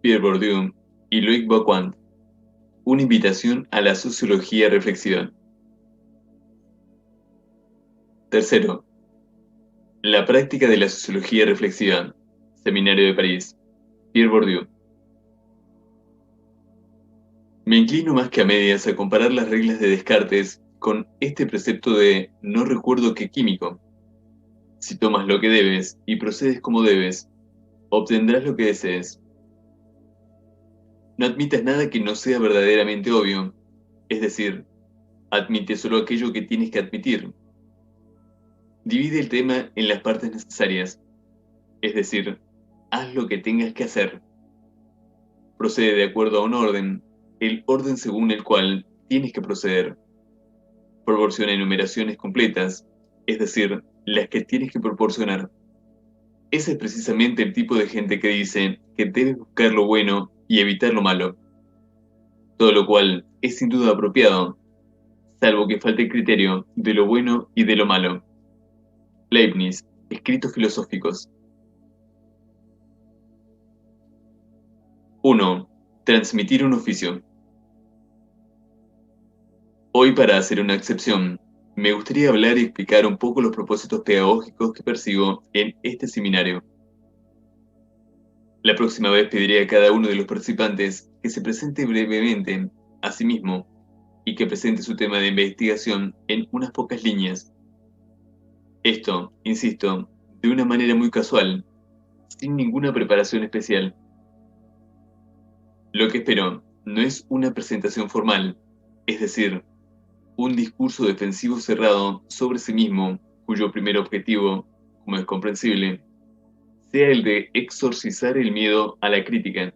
Pierre Bourdieu y Loïc Wacquant. Una invitación a la sociología reflexiva. Tercero, la práctica de la sociología reflexiva. Seminario de París. Pierre Bourdieu. Me inclino más que a medias a comparar las reglas de Descartes con este precepto de no recuerdo qué químico. Si tomas lo que debes y procedes como debes, obtendrás lo que desees. No admitas nada que no sea verdaderamente obvio, es decir, admite solo aquello que tienes que admitir. Divide el tema en las partes necesarias, es decir, haz lo que tengas que hacer. Procede de acuerdo a un orden, el orden según el cual tienes que proceder. Proporciona enumeraciones completas, es decir, las que tienes que proporcionar. Ese es precisamente el tipo de gente que dice que debes buscar lo bueno y evitar lo malo. Todo lo cual es sin duda apropiado, salvo que falte el criterio de lo bueno y de lo malo. Leibniz, Escritos filosóficos. 1. Transmitir un oficio. Hoy, para hacer una excepción, me gustaría hablar y explicar un poco los propósitos pedagógicos que persigo en este seminario. La próxima vez pediré a cada uno de los participantes que se presente brevemente a sí mismo y que presente su tema de investigación en unas pocas líneas. Esto, insisto, de una manera muy casual, sin ninguna preparación especial. Lo que espero no es una presentación formal, es decir, un discurso defensivo cerrado sobre sí mismo, cuyo primer objetivo, como es comprensible, sea el de exorcizar el miedo a la crítica,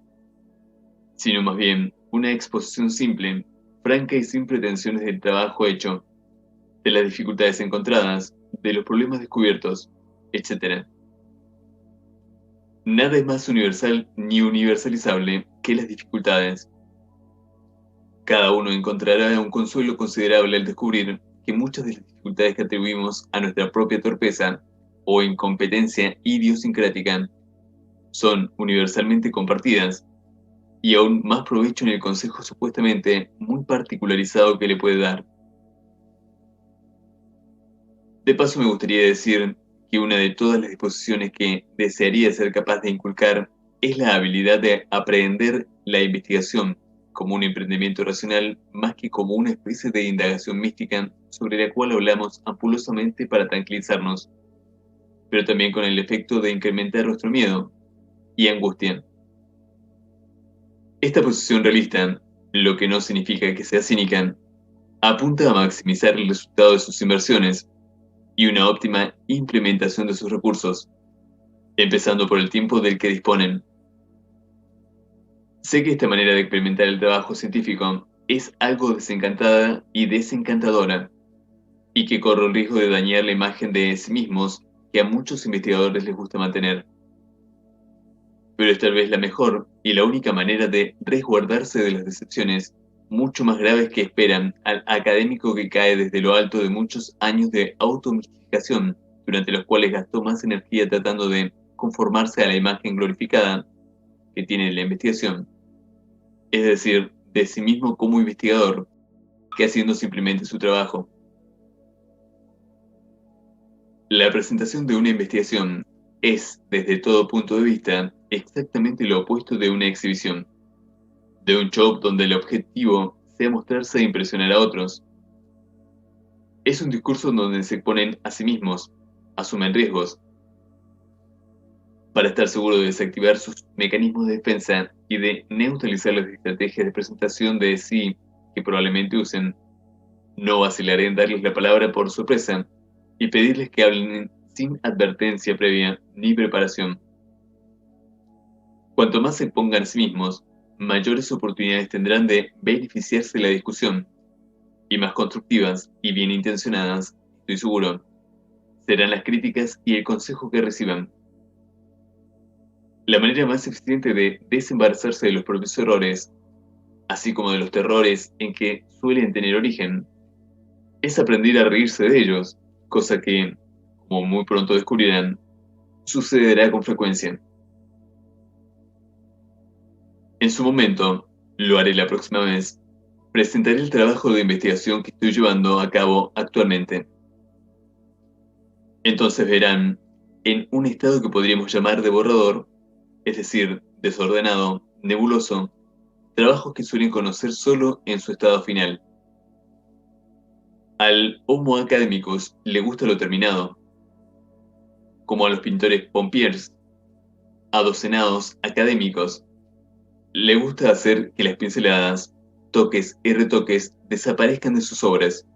sino más bien una exposición simple, franca y sin pretensiones del trabajo hecho, de las dificultades encontradas, de los problemas descubiertos, etc. Nada es más universal ni universalizable que las dificultades. Cada uno encontrará un consuelo considerable al descubrir que muchas de las dificultades que atribuimos a nuestra propia torpeza o incompetencia idiosincrática son universalmente compartidas, y aún más provecho en el consejo supuestamente muy particularizado que le puede dar. De paso, me gustaría decir que una de todas las disposiciones que desearía ser capaz de inculcar es la habilidad de aprehender la investigación como un emprendimiento racional más que como una especie de indagación mística sobre la cual hablamos ampulosamente para tranquilizarnos, pero también con el efecto de incrementar nuestro miedo y angustia. Esta posición realista, lo que no significa que sea cínica, apunta a maximizar el resultado de sus inversiones y una óptima implementación de sus recursos, empezando por el tiempo del que disponen. Sé que esta manera de experimentar el trabajo científico es algo desencantada y desencantadora, y que corre el riesgo de dañar la imagen de sí mismos que a muchos investigadores les gusta mantener. Pero es tal vez la mejor y la única manera de resguardarse de las decepciones mucho más graves que esperan al académico que cae desde lo alto de muchos años de automistificación, durante los cuales gastó más energía tratando de conformarse a la imagen glorificada que tiene la investigación, es decir, de sí mismo como investigador, que haciendo simplemente su trabajo. La presentación de una investigación es, desde todo punto de vista, exactamente lo opuesto de una exhibición, de un show donde el objetivo sea mostrarse e impresionar a otros. Es un discurso donde se exponen a sí mismos, asumen riesgos, para estar seguro de desactivar sus mecanismos de defensa y de neutralizar las estrategias de presentación de sí que probablemente usen. No vacilaré en darles la palabra por sorpresa y pedirles que hablen sin advertencia previa ni preparación. Cuanto más se expongan a sí mismos, mayores oportunidades tendrán de beneficiarse de la discusión, y más constructivas y bien intencionadas, estoy seguro, serán las críticas y el consejo que reciban. La manera más eficiente de desembarazarse de los propios errores, así como de los terrores en que suelen tener origen, es aprender a reírse de ellos, cosa que, como muy pronto descubrirán, sucederá con frecuencia. En su momento, lo haré la próxima vez, presentaré el trabajo de investigación que estoy llevando a cabo actualmente. Entonces verán, en un estado que podríamos llamar de borrador, es decir, desordenado, nebuloso, trabajos que suelen conocer solo en su estado final. Al Homo academicus le gusta lo terminado, como a los pintores pompiers, a docenados académicos. Le gusta hacer que las pinceladas, toques y retoques desaparezcan de sus obras.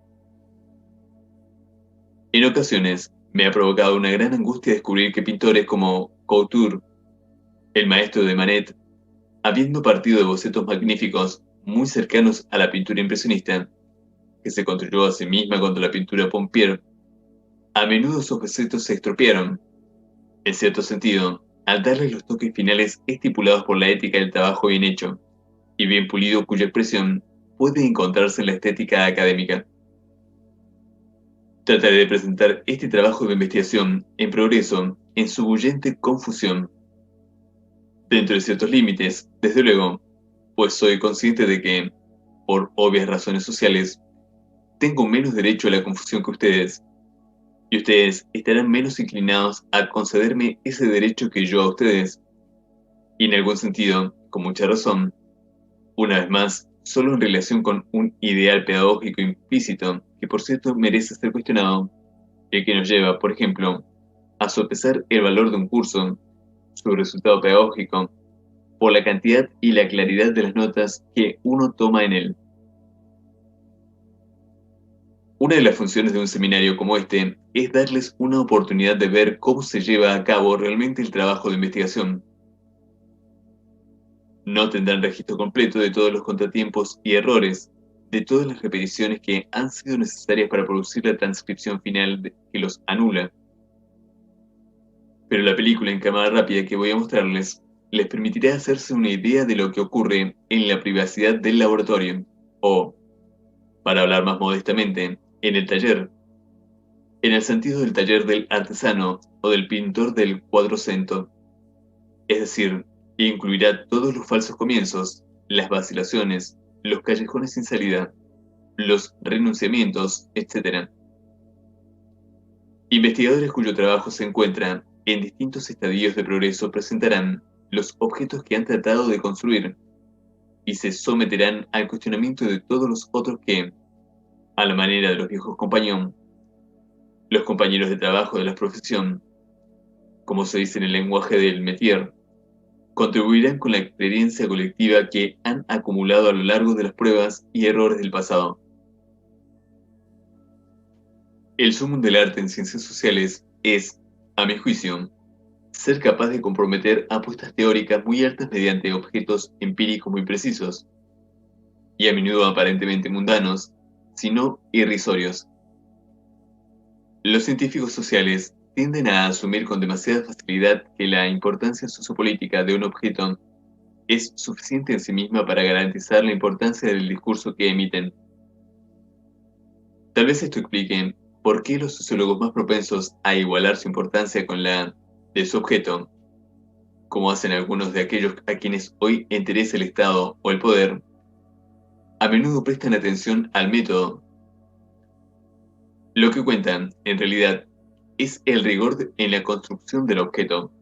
En ocasiones me ha provocado una gran angustia descubrir que pintores como Couture, el maestro de Manet, habiendo partido de bocetos magníficos muy cercanos a la pintura impresionista, que se construyó a sí misma contra la pintura Pompier, a menudo sus bocetos se estropearon, en cierto sentido, al darles los toques finales estipulados por la ética del trabajo bien hecho y bien pulido cuya expresión puede encontrarse en la estética académica. Trataré de presentar este trabajo de investigación en progreso en su bullente confusión, dentro de ciertos límites, desde luego, pues soy consciente de que, por obvias razones sociales, tengo menos derecho a la confusión que ustedes, y ustedes estarán menos inclinados a concederme ese derecho que yo a ustedes, y en algún sentido, con mucha razón, una vez más, solo en relación con un ideal pedagógico implícito, que por cierto merece ser cuestionado, el que nos lleva, por ejemplo, a sopesar el valor de un curso, su resultado pedagógico, por la cantidad y la claridad de las notas que uno toma en él. Una de las funciones de un seminario como este es darles una oportunidad de ver cómo se lleva a cabo realmente el trabajo de investigación. No tendrán registro completo de todos los contratiempos y errores, de todas las repeticiones que han sido necesarias para producir la transcripción final que los anula. Pero la película en cámara rápida que voy a mostrarles les permitirá hacerse una idea de lo que ocurre en la privacidad del laboratorio, o, para hablar más modestamente, en el taller, en el sentido del taller del artesano o del pintor del quattrocento, es decir, incluirá todos los falsos comienzos, las vacilaciones, los callejones sin salida, los renunciamientos, etc. Investigadores cuyo trabajo se encuentra en distintos estadios de progreso presentarán los objetos que han tratado de construir y se someterán al cuestionamiento de todos los otros que, a la manera de los viejos compañón, los compañeros de trabajo de la profesión, como se dice en el lenguaje del métier, contribuirán con la experiencia colectiva que han acumulado a lo largo de las pruebas y errores del pasado. El sumum del arte en ciencias sociales es, a mi juicio, ser capaz de comprometer apuestas teóricas muy altas mediante objetos empíricos muy precisos, y a menudo aparentemente mundanos, sino irrisorios. Los científicos sociales tienden a asumir con demasiada facilidad que la importancia sociopolítica de un objeto es suficiente en sí misma para garantizar la importancia del discurso que emiten. Tal vez esto explique por qué los sociólogos más propensos a igualar su importancia con la de su objeto, como hacen algunos de aquellos a quienes hoy interesa el Estado o el poder, a menudo prestan atención al método. Lo que cuentan, en realidad, es el rigor en la construcción del objeto.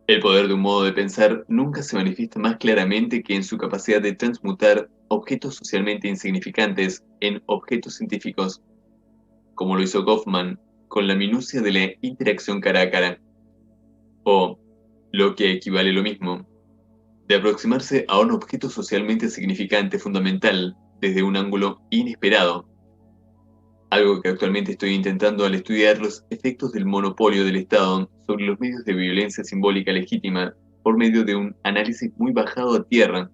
El poder de un modo de pensar nunca se manifiesta más claramente que en su capacidad de transmutar objetos socialmente insignificantes en objetos científicos, como lo hizo Goffman con la minucia de la interacción cara a cara, o, lo que equivale a lo mismo, de aproximarse a un objeto socialmente significante fundamental desde un ángulo inesperado, algo que actualmente estoy intentando al estudiar los efectos del monopolio del Estado sobre los medios de violencia simbólica legítima por medio de un análisis muy bajado a tierra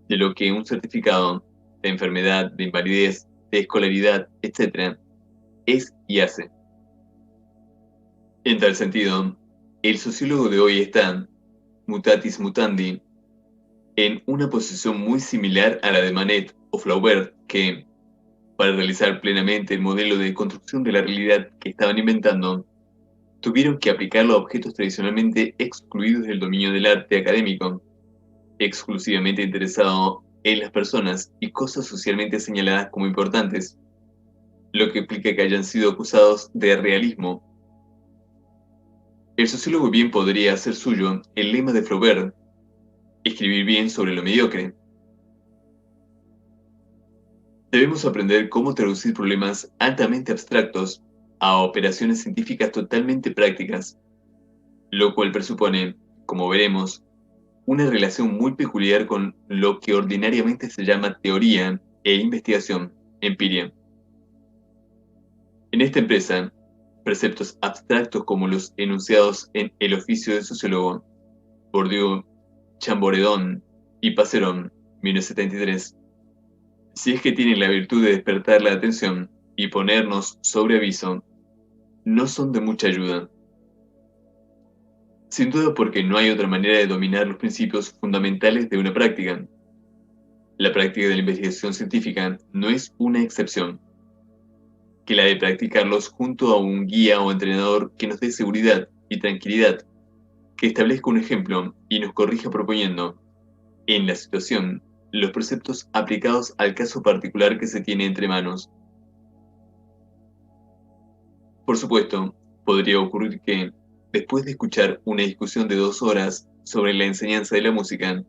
de lo que un certificado de enfermedad, de invalidez, de escolaridad, etc., es y hace. En tal sentido, el sociólogo de hoy está, mutatis mutandi, en una posición muy similar a la de Manet o Flaubert, que, para realizar plenamente el modelo de construcción de la realidad que estaban inventando, tuvieron que aplicarlo a objetos tradicionalmente excluidos del dominio del arte académico, exclusivamente interesado en las personas y cosas socialmente señaladas como importantes, lo que implica que hayan sido acusados de realismo. El sociólogo bien podría hacer suyo el lema de Flaubert: escribir bien sobre lo mediocre. Debemos aprender cómo traducir problemas altamente abstractos a operaciones científicas totalmente prácticas, lo cual presupone, como veremos, una relación muy peculiar con lo que ordinariamente se llama teoría e investigación, empiria. En esta empresa, preceptos abstractos como los enunciados en El oficio del sociólogo, Bourdieu, Chamboredón y Passeron, 1973, si es que tienen la virtud de despertar la atención y ponernos sobre aviso, no son de mucha ayuda. Sin duda porque no hay otra manera de dominar los principios fundamentales de una práctica. La práctica de la investigación científica no es una excepción, que la de practicarlos junto a un guía o entrenador que nos dé seguridad y tranquilidad, que establezca un ejemplo y nos corrija proponiendo, en la situación, los preceptos aplicados al caso particular que se tiene entre manos. Por supuesto, podría ocurrir que, después de escuchar una discusión de 2 horas sobre la enseñanza de la música,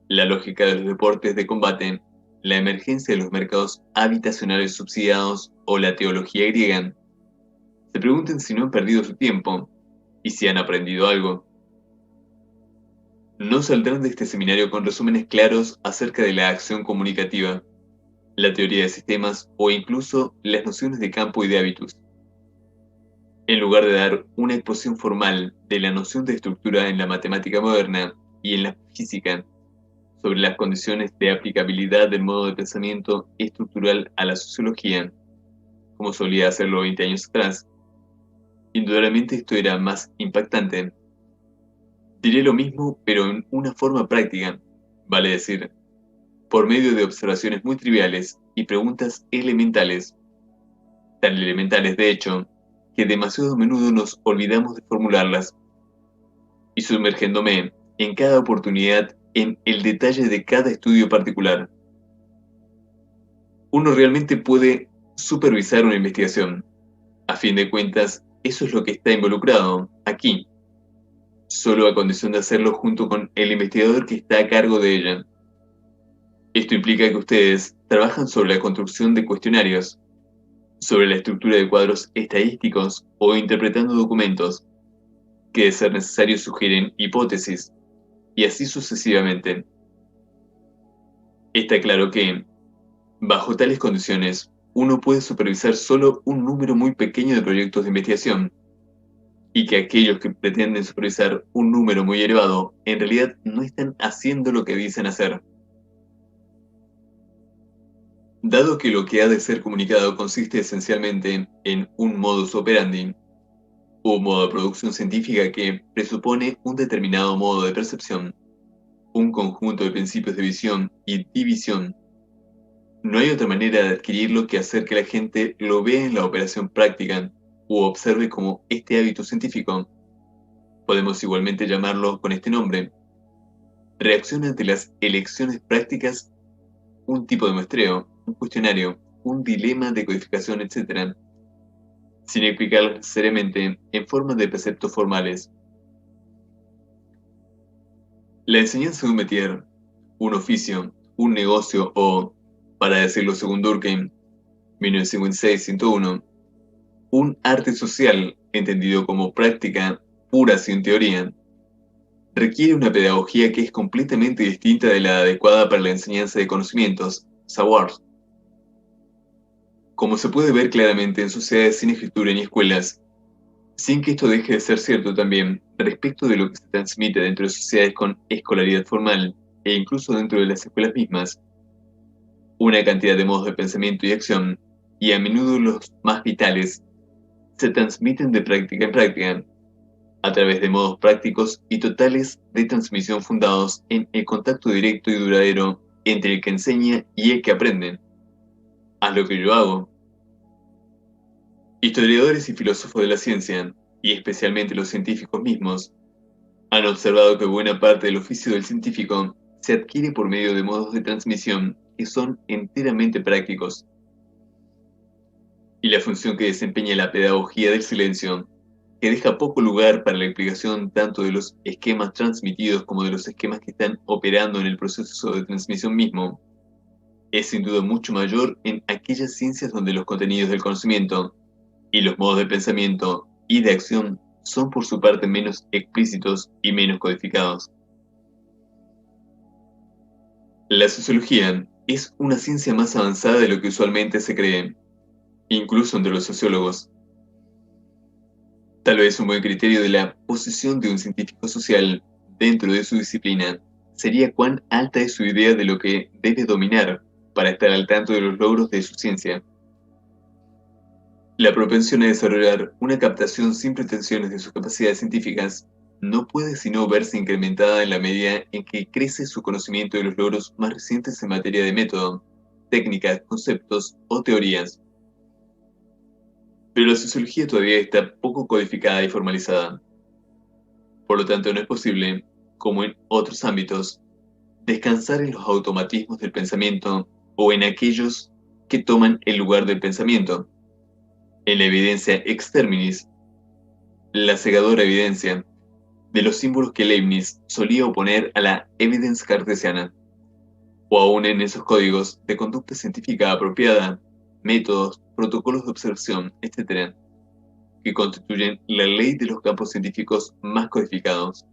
la lógica de los deportes de combate, la emergencia de los mercados habitacionales subsidiados o la teología griega, se pregunten si no han perdido su tiempo y si han aprendido algo. No saldrán de este seminario con resúmenes claros acerca de la acción comunicativa, la teoría de sistemas o incluso las nociones de campo y de hábitus. En lugar de dar una exposición formal de la noción de estructura en la matemática moderna y en la física, sobre las condiciones de aplicabilidad del modo de pensamiento estructural a la sociología, como solía hacerlo 20 años atrás, indudablemente esto era más impactante. Diré lo mismo, pero en una forma práctica, vale decir, por medio de observaciones muy triviales y preguntas elementales, tan elementales de hecho, que demasiado a menudo nos olvidamos de formularlas, y sumergiéndome en cada oportunidad en el detalle de cada estudio particular. Uno realmente puede supervisar una investigación. A fin de cuentas, eso es lo que está involucrado aquí, solo a condición de hacerlo junto con el investigador que está a cargo de ella. Esto implica que ustedes trabajan sobre la construcción de cuestionarios, sobre la estructura de cuadros estadísticos o interpretando documentos, que de ser necesario sugieren hipótesis, y así sucesivamente. Está claro que, bajo tales condiciones, uno puede supervisar solo un número muy pequeño de proyectos de investigación, y que aquellos que pretenden supervisar un número muy elevado en realidad no están haciendo lo que dicen hacer. Dado que lo que ha de ser comunicado consiste esencialmente en un modus operandi, o modo de producción científica que presupone un determinado modo de percepción, un conjunto de principios de visión y división, no hay otra manera de adquirirlo que hacer que la gente lo vea en la operación práctica u observe como este hábito científico. Podemos igualmente llamarlo con este nombre: reacción ante las elecciones prácticas, un tipo de muestreo, un cuestionario, un dilema de codificación, etc., sin explicarlas necesariamente en forma de preceptos formales. La enseñanza de un métier, un oficio, un negocio o, para decirlo según Durkheim, 1956-101, un arte social, entendido como práctica pura sin teoría, requiere una pedagogía que es completamente distinta de la adecuada para la enseñanza de conocimientos, savoirs. Como se puede ver claramente en sociedades sin escritura ni escuelas, sin que esto deje de ser cierto también respecto de lo que se transmite dentro de sociedades con escolaridad formal e incluso dentro de las escuelas mismas, una cantidad de modos de pensamiento y acción, y a menudo los más vitales, se transmiten de práctica en práctica, a través de modos prácticos y totales de transmisión fundados en el contacto directo y duradero entre el que enseña y el que aprende. Haz lo que yo hago. Historiadores y filósofos de la ciencia, y especialmente los científicos mismos, han observado que buena parte del oficio del científico se adquiere por medio de modos de transmisión que son enteramente prácticos. Y la función que desempeña la pedagogía del silencio, que deja poco lugar para la explicación tanto de los esquemas transmitidos como de los esquemas que están operando en el proceso de transmisión mismo, es sin duda mucho mayor en aquellas ciencias donde los contenidos del conocimiento y los modos de pensamiento y de acción son por su parte menos explícitos y menos codificados. La sociología es una ciencia más avanzada de lo que usualmente se cree, incluso entre los sociólogos. Tal vez un buen criterio de la posición de un científico social dentro de su disciplina sería cuán alta es su idea de lo que debe dominar para estar al tanto de los logros de su ciencia. La propensión a desarrollar una captación sin pretensiones de sus capacidades científicas no puede sino verse incrementada en la medida en que crece su conocimiento de los logros más recientes en materia de método, técnicas, conceptos o teorías. Pero la sociología todavía está poco codificada y formalizada. Por lo tanto, no es posible, como en otros ámbitos, descansar en los automatismos del pensamiento o en aquellos que toman el lugar del pensamiento, en la evidencia exterminis, la cegadora evidencia de los símbolos que Leibniz solía oponer a la evidence cartesiana, o aún en esos códigos de conducta científica apropiada, métodos, protocolos de observación, etc., que constituyen la ley de los campos científicos más codificados.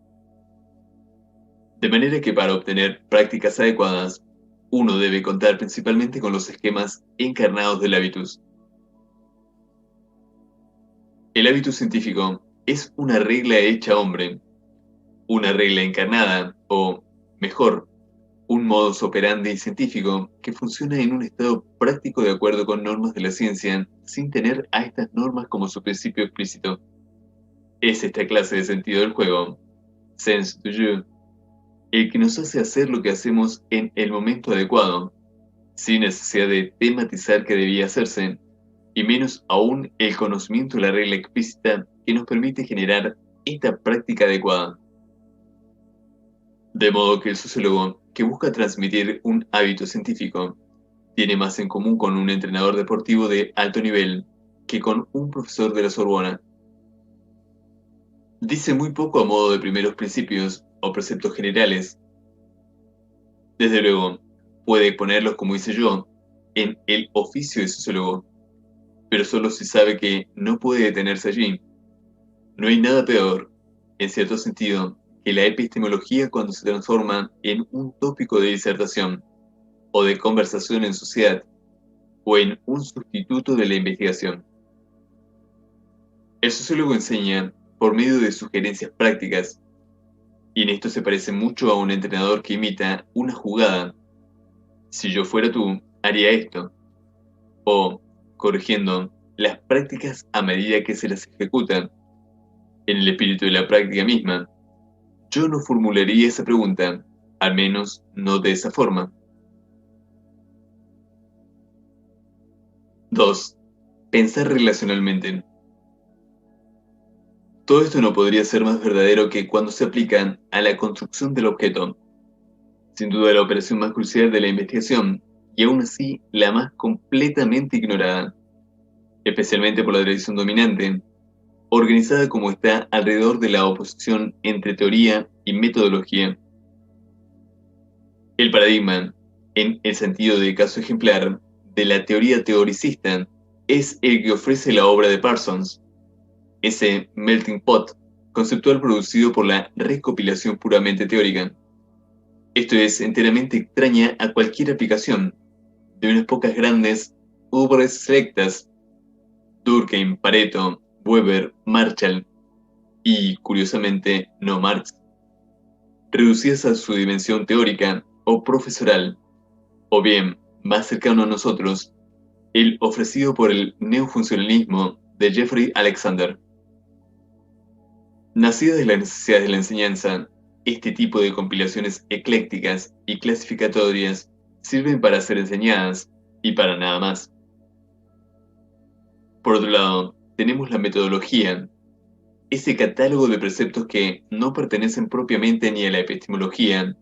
De manera que para obtener prácticas adecuadas, uno debe contar principalmente con los esquemas encarnados del hábitus. El hábitus científico es una regla hecha hombre, una regla encarnada, o, mejor, un modus operandi científico que funciona en un estado práctico de acuerdo con normas de la ciencia, sin tener a estas normas como su principio explícito. Es esta clase de sentido del juego, sens du jeu, el que nos hace hacer lo que hacemos en el momento adecuado, sin necesidad de tematizar qué debía hacerse, y menos aún el conocimiento de la regla explícita que nos permite generar esta práctica adecuada. De modo que el sociólogo que busca transmitir un hábito científico tiene más en común con un entrenador deportivo de alto nivel que con un profesor de la Sorbona. Dice muy poco a modo de primeros principios o preceptos generales. Desde luego, puede exponerlos, como hice yo, en el oficio de sociólogo, pero solo si sabe que no puede detenerse allí. No hay nada peor, en cierto sentido, que la epistemología cuando se transforma en un tópico de disertación o de conversación en sociedad, o en un sustituto de la investigación. El sociólogo enseña por medio de sugerencias prácticas, y en esto se parece mucho a un entrenador que imita una jugada. Si yo fuera tú, haría esto. O, corrigiendo, las prácticas a medida que se las ejecutan. En el espíritu de la práctica misma, yo no formularía esa pregunta, al menos no de esa forma. 2. Pensar relacionalmente. Todo esto no podría ser más verdadero que cuando se aplican a la construcción del objeto. Sin duda la operación más crucial de la investigación, y aún así la más completamente ignorada, especialmente por la tradición dominante, organizada como está alrededor de la oposición entre teoría y metodología. El paradigma, en el sentido de caso ejemplar, de la teoría teoricista, es el que ofrece la obra de Parsons, ese melting pot conceptual producido por la recopilación puramente teórica. Esto es enteramente extraña a cualquier aplicación de unas pocas grandes obras selectas, Durkheim, Pareto, Weber, Marshall y, curiosamente, no Marx, reducidas a su dimensión teórica o profesoral, o bien, más cercano a nosotros, el ofrecido por el neofuncionalismo de Jeffrey Alexander. Nacida de las necesidades de la enseñanza, este tipo de compilaciones eclécticas y clasificatorias sirven para ser enseñadas y para nada más. Por otro lado, tenemos la metodología, ese catálogo de preceptos que no pertenecen propiamente ni a la epistemología,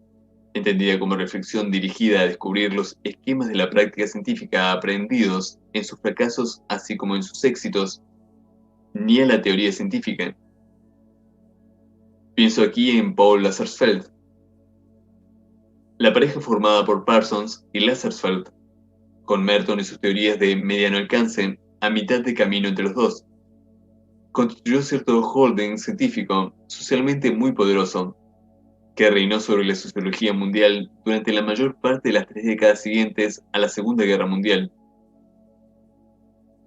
entendida como reflexión dirigida a descubrir los esquemas de la práctica científica aprendidos en sus fracasos así como en sus éxitos, ni a la teoría científica. Pienso aquí en Paul Lazarsfeld, la pareja formada por Parsons y Lazarsfeld, con Merton y sus teorías de mediano alcance a mitad de camino entre los dos. Constituyó cierto holding científico socialmente muy poderoso, que reinó sobre la sociología mundial durante la mayor parte de las 3 décadas siguientes a la Segunda Guerra Mundial.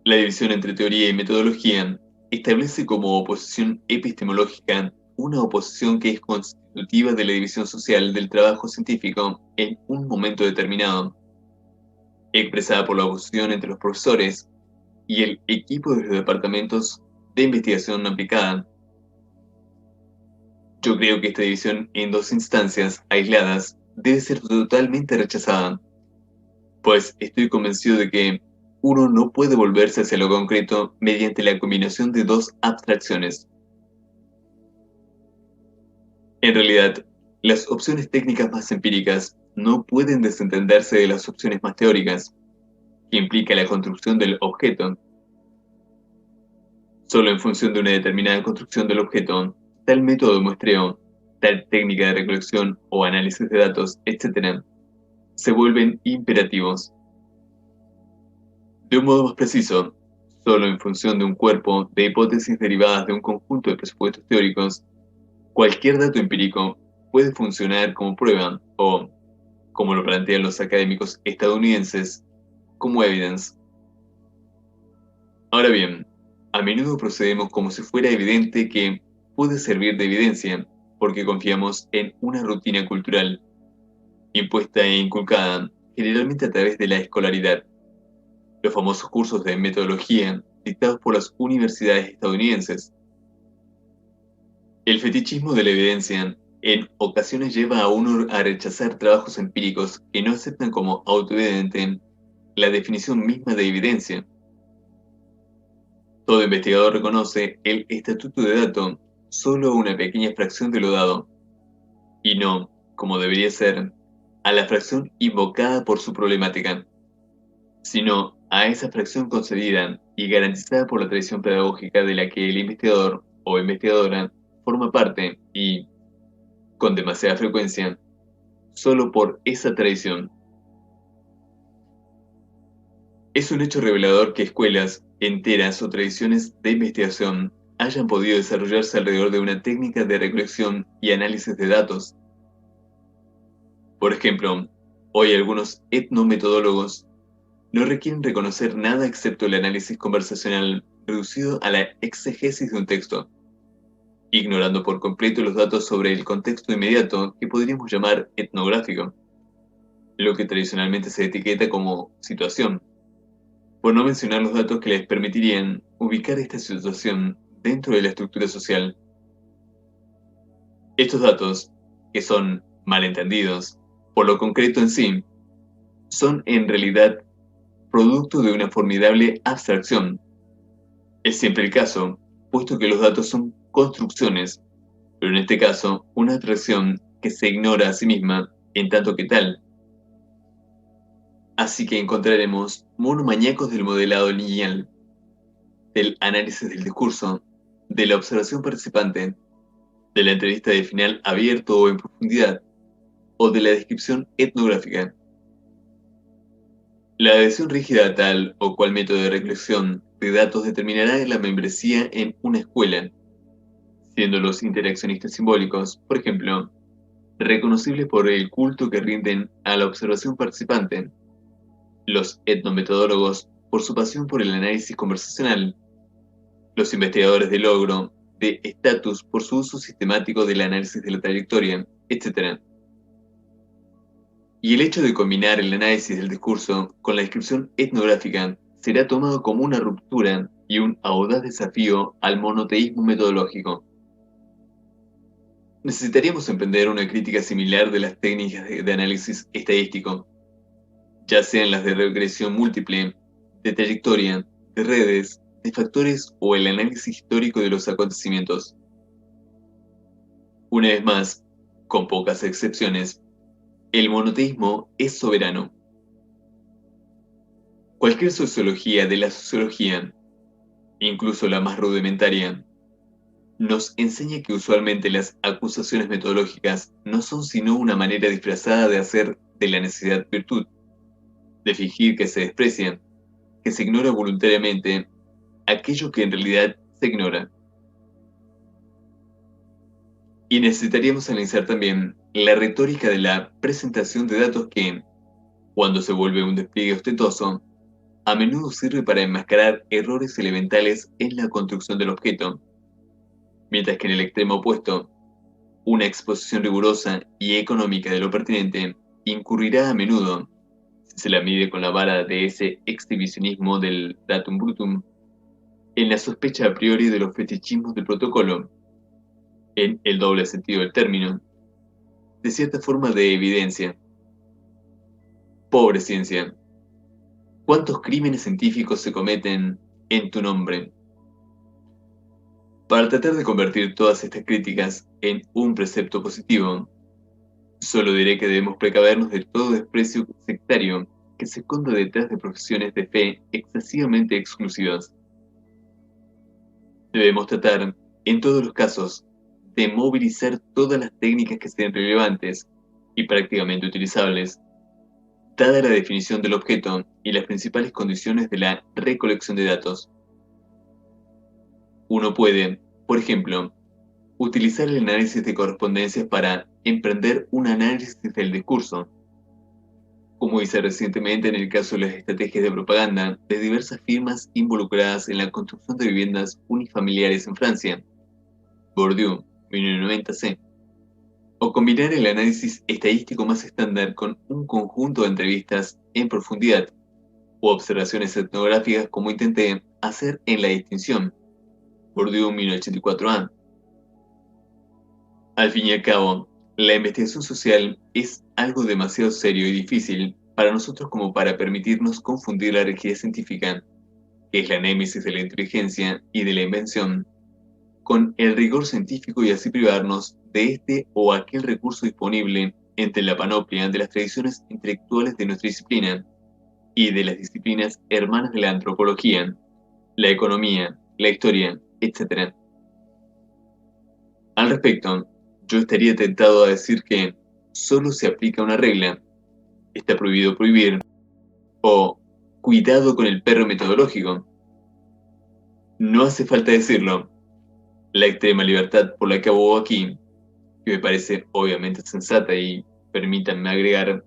La división entre teoría y metodología establece como oposición epistemológica una oposición que es constitutiva de la división social del trabajo científico en un momento determinado, expresada por la oposición entre los profesores y el equipo de los departamentos de investigación aplicada. Yo creo que esta división en dos instancias aisladas debe ser totalmente rechazada, pues estoy convencido de que uno no puede volverse hacia lo concreto mediante la combinación de dos abstracciones. En realidad, las opciones técnicas más empíricas no pueden desentenderse de las opciones más teóricas, que implica la construcción del objeto. Solo en función de una determinada construcción del objeto, tal método de muestreo, tal técnica de recolección o análisis de datos, etc., se vuelven imperativos. De un modo más preciso, solo en función de un cuerpo de hipótesis derivadas de un conjunto de presupuestos teóricos, cualquier dato empírico puede funcionar como prueba o, como lo plantean los académicos estadounidenses, como evidence. Ahora bien, a menudo procedemos como si fuera evidente que puede servir de evidencia, porque confiamos en una rutina cultural, impuesta e inculcada generalmente a través de la escolaridad, los famosos cursos de metodología dictados por las universidades estadounidenses. El fetichismo de la evidencia en ocasiones lleva a uno a rechazar trabajos empíricos que no aceptan como autoevidente la definición misma de evidencia. Todo investigador reconoce el estatuto de dato solo a una pequeña fracción de lo dado, y no, como debería ser, a la fracción invocada por su problemática, sino a esa fracción concedida y garantizada por la tradición pedagógica de la que el investigador o investigadora forma parte y, con demasiada frecuencia, solo por esa tradición. Es un hecho revelador que escuelas enteras o tradiciones de investigación hayan podido desarrollarse alrededor de una técnica de recolección y análisis de datos. Por ejemplo, hoy algunos etnometodólogos no requieren reconocer nada excepto el análisis conversacional reducido a la exegesis de un texto, ignorando por completo los datos sobre el contexto inmediato que podríamos llamar etnográfico, lo que tradicionalmente se etiqueta como situación, por no mencionar los datos que les permitirían ubicar esta situación dentro de la estructura social. Estos datos, que son malentendidos por lo concreto en sí, son en realidad producto de una formidable abstracción. Es siempre el caso, puesto que los datos son construcciones, pero en este caso una abstracción que se ignora a sí misma en tanto que tal. Así que encontraremos monomaníacos del modelado lineal, del análisis del discurso, de la observación participante, de la entrevista de final abierto o en profundidad, o de la descripción etnográfica. La adhesión rígida a tal o cual método de recolección de datos determinará la membresía en una escuela, siendo los interaccionistas simbólicos, por ejemplo, reconocibles por el culto que rinden a la observación participante, los etnometodólogos por su pasión por el análisis conversacional, los investigadores de logro, de estatus por su uso sistemático del análisis de la trayectoria, etc. Y el hecho de combinar el análisis del discurso con la descripción etnográfica será tomado como una ruptura y un audaz desafío al monoteísmo metodológico. Necesitaríamos emprender una crítica similar de las técnicas de análisis estadístico, ya sean las de regresión múltiple, de trayectoria, de redes, de factores o el análisis histórico de los acontecimientos. Una vez más, con pocas excepciones, el monoteísmo es soberano. Cualquier sociología de la sociología, incluso la más rudimentaria, nos enseña que usualmente las acusaciones metodológicas no son sino una manera disfrazada de hacer de la necesidad virtud, de fingir que se desprecia, que se ignora voluntariamente aquello que en realidad se ignora. Y necesitaríamos analizar también la retórica de la presentación de datos que, cuando se vuelve un despliegue ostentoso, a menudo sirve para enmascarar errores elementales en la construcción del objeto, mientras que en el extremo opuesto, una exposición rigurosa y económica de lo pertinente incurrirá a menudo, si se la mide con la vara de ese exhibicionismo del datum brutum, en la sospecha a priori de los fetichismos del protocolo, en el doble sentido del término, de cierta forma de evidencia. Pobre ciencia, ¿cuántos crímenes científicos se cometen en tu nombre? Para tratar de convertir todas estas críticas en un precepto positivo, solo diré que debemos precavernos de todo desprecio sectario que se esconda detrás de profesiones de fe excesivamente exclusivas. Debemos tratar, en todos los casos, de movilizar todas las técnicas que sean relevantes y prácticamente utilizables, dada la definición del objeto y las principales condiciones de la recolección de datos. Uno puede, por ejemplo, utilizar el análisis de correspondencias para emprender un análisis del discurso, como hice recientemente en el caso de las estrategias de propaganda de diversas firmas involucradas en la construcción de viviendas unifamiliares en Francia, Bourdieu, 1990C, o combinar el análisis estadístico más estándar con un conjunto de entrevistas en profundidad o observaciones etnográficas como intenté hacer en La Distinción, Bourdieu, 1984A. Al fin y al cabo, la investigación social es algo demasiado serio y difícil para nosotros como para permitirnos confundir la rigidez científica, que es la némesis de la inteligencia y de la invención, con el rigor científico y así privarnos de este o aquel recurso disponible entre la panoplia de las tradiciones intelectuales de nuestra disciplina y de las disciplinas hermanas de la antropología, la economía, la historia, etc. Al respecto, yo estaría tentado a decir que solo se aplica una regla, está prohibido prohibir, o cuidado con el perro metodológico. No hace falta decirlo, la extrema libertad por la que abogo aquí, que me parece obviamente sensata y permítanme agregar,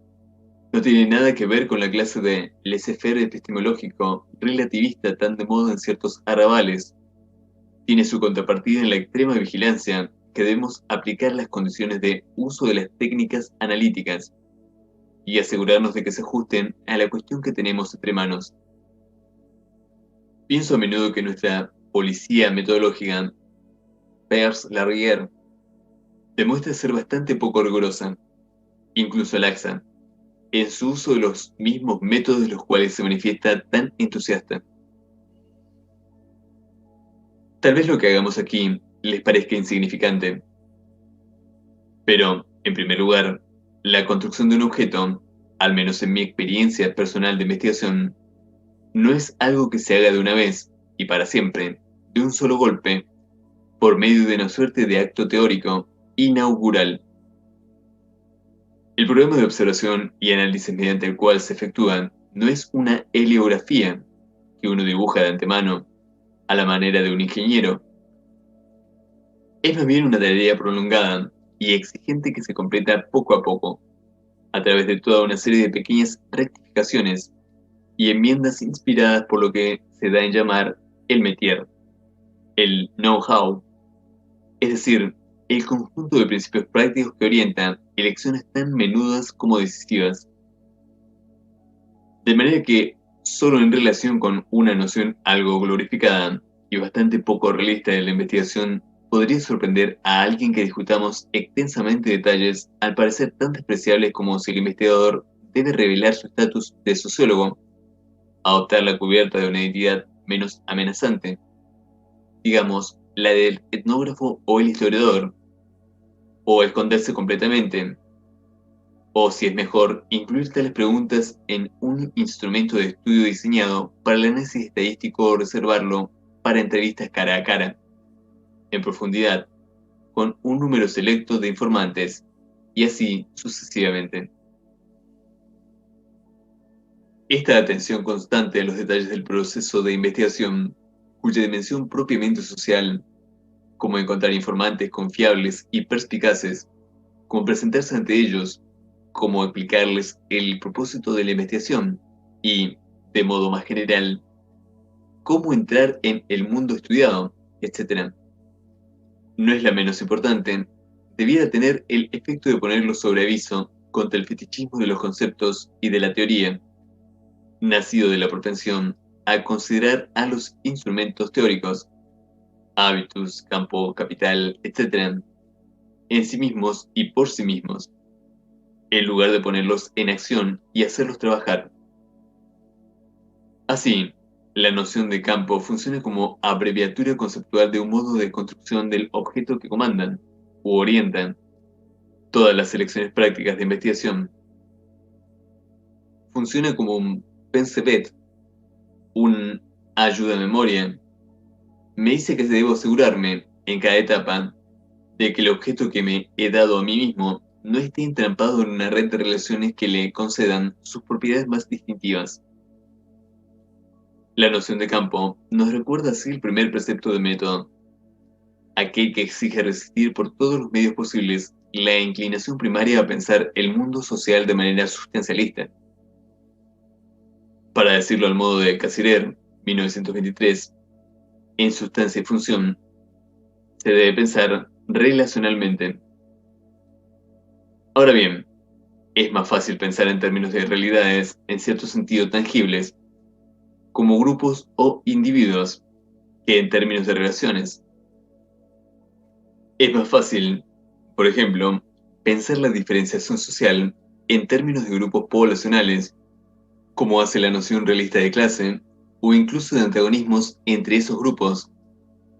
no tiene nada que ver con la clase de laissez-faire epistemológico relativista tan de moda en ciertos arrabales. Tiene su contrapartida en la extrema vigilancia que debemos aplicar las condiciones de uso de las técnicas analíticas y asegurarnos de que se ajusten a la cuestión que tenemos entre manos. Pienso a menudo que nuestra policía metodológica, Peirce Larrière, demuestra ser bastante poco rigurosa, incluso laxa, en su uso de los mismos métodos de los cuales se manifiesta tan entusiasta. Tal vez lo que hagamos aquí les parezca insignificante, pero, en primer lugar, la construcción de un objeto, al menos en mi experiencia personal de investigación, no es algo que se haga de una vez y para siempre, de un solo golpe, por medio de una suerte de acto teórico inaugural. El programa de observación y análisis mediante el cual se efectúa no es una heliografía que uno dibuja de antemano a la manera de un ingeniero. Es más bien una tarea prolongada y exigente que se completa poco a poco, a través de toda una serie de pequeñas rectificaciones y enmiendas inspiradas por lo que se da en llamar el métier, el know-how, es decir, el conjunto de principios prácticos que orientan elecciones tan menudas como decisivas. De manera que, solo en relación con una noción algo glorificada y bastante poco realista de la investigación, podría sorprender a alguien que discutamos extensamente detalles al parecer tan despreciables como si el investigador debe revelar su estatus de sociólogo, adoptar la cubierta de una identidad menos amenazante, digamos, la del etnógrafo o el historiador, o esconderse completamente, o si es mejor, incluir tales preguntas en un instrumento de estudio diseñado para el análisis estadístico o reservarlo para entrevistas cara a cara, en profundidad, con un número selecto de informantes, y así sucesivamente. Esta atención constante a los detalles del proceso de investigación, cuya dimensión propiamente social, como encontrar informantes confiables y perspicaces, como presentarse ante ellos, como explicarles el propósito de la investigación y, de modo más general, cómo entrar en el mundo estudiado, etc. No es la menos importante, debiera tener el efecto de ponerlos sobre aviso contra el fetichismo de los conceptos y de la teoría, nacido de la propensión a considerar a los instrumentos teóricos, hábitus, campo, capital, etc., en sí mismos y por sí mismos, en lugar de ponerlos en acción y hacerlos trabajar. Así, la noción de campo funciona como abreviatura conceptual de un modo de construcción del objeto que comandan u orientan todas las selecciones prácticas de investigación. Funciona como un pensebet, un ayuda a memoria. Me dice que debo asegurarme, en cada etapa, de que el objeto que me he dado a mí mismo no esté entrampado en una red de relaciones que le concedan sus propiedades más distintivas. La noción de campo nos recuerda así el primer precepto del método, aquel que exige resistir por todos los medios posibles la inclinación primaria a pensar el mundo social de manera sustancialista. Para decirlo al modo de Cassirer, 1923, en sustancia y función, se debe pensar relacionalmente. Ahora bien, es más fácil pensar en términos de realidades, en cierto sentido tangibles, como grupos o individuos, que en términos de relaciones. Es más fácil, por ejemplo, pensar la diferenciación social en términos de grupos poblacionales, como hace la noción realista de clase, o incluso de antagonismos entre esos grupos,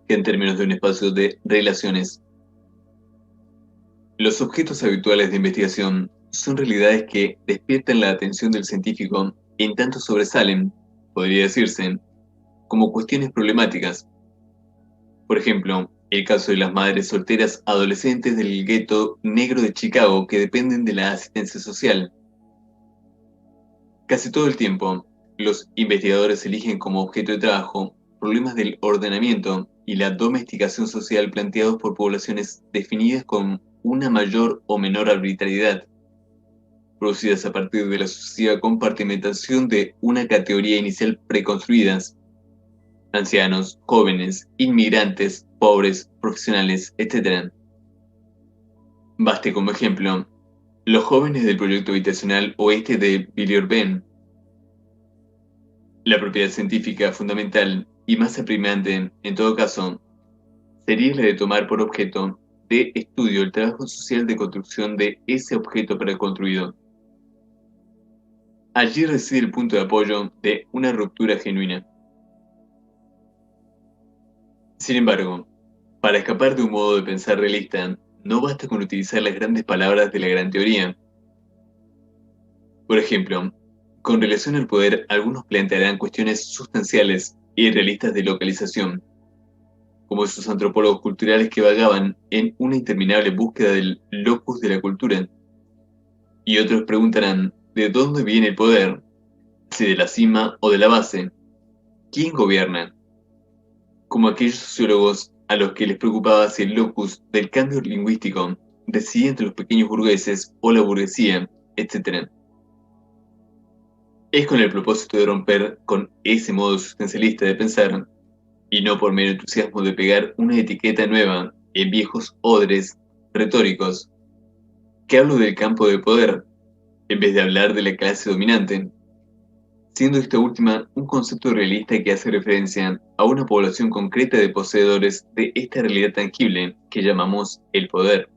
que en términos de un espacio de relaciones. Los objetos habituales de investigación son realidades que despiertan la atención del científico en tanto sobresalen, podría decirse, como cuestiones problemáticas. Por ejemplo, el caso de las madres solteras adolescentes del gueto negro de Chicago que dependen de la asistencia social. Casi todo el tiempo, los investigadores eligen como objeto de trabajo problemas del ordenamiento y la domesticación social planteados por poblaciones definidas con una mayor o menor arbitrariedad, producidas a partir de la sucesiva compartimentación de una categoría inicial preconstruidas: ancianos, jóvenes, inmigrantes, pobres, profesionales, etc. Baste como ejemplo los jóvenes del proyecto habitacional oeste de Villeurbanne. La propiedad científica fundamental y más apremiante, en todo caso, sería la de tomar por objeto de estudio el trabajo social de construcción de ese objeto preconstruido. Allí reside el punto de apoyo de una ruptura genuina. Sin embargo, para escapar de un modo de pensar realista, no basta con utilizar las grandes palabras de la gran teoría. Por ejemplo, con relación al poder, algunos plantearán cuestiones sustanciales y realistas de localización, como esos antropólogos culturales que vagaban en una interminable búsqueda del locus de la cultura. Y otros preguntarán, ¿de dónde viene el poder? ¿Si de la cima o de la base? ¿Quién gobierna? Como aquellos sociólogos a los que les preocupaba si el locus del cambio lingüístico residía entre los pequeños burgueses o la burguesía, etc. Es con el propósito de romper con ese modo sustancialista de pensar, y no por mero entusiasmo de pegar una etiqueta nueva en viejos odres retóricos, que hablo del campo de poder, en vez de hablar de la clase dominante, siendo esta última un concepto realista que hace referencia a una población concreta de poseedores de esta realidad tangible que llamamos el poder.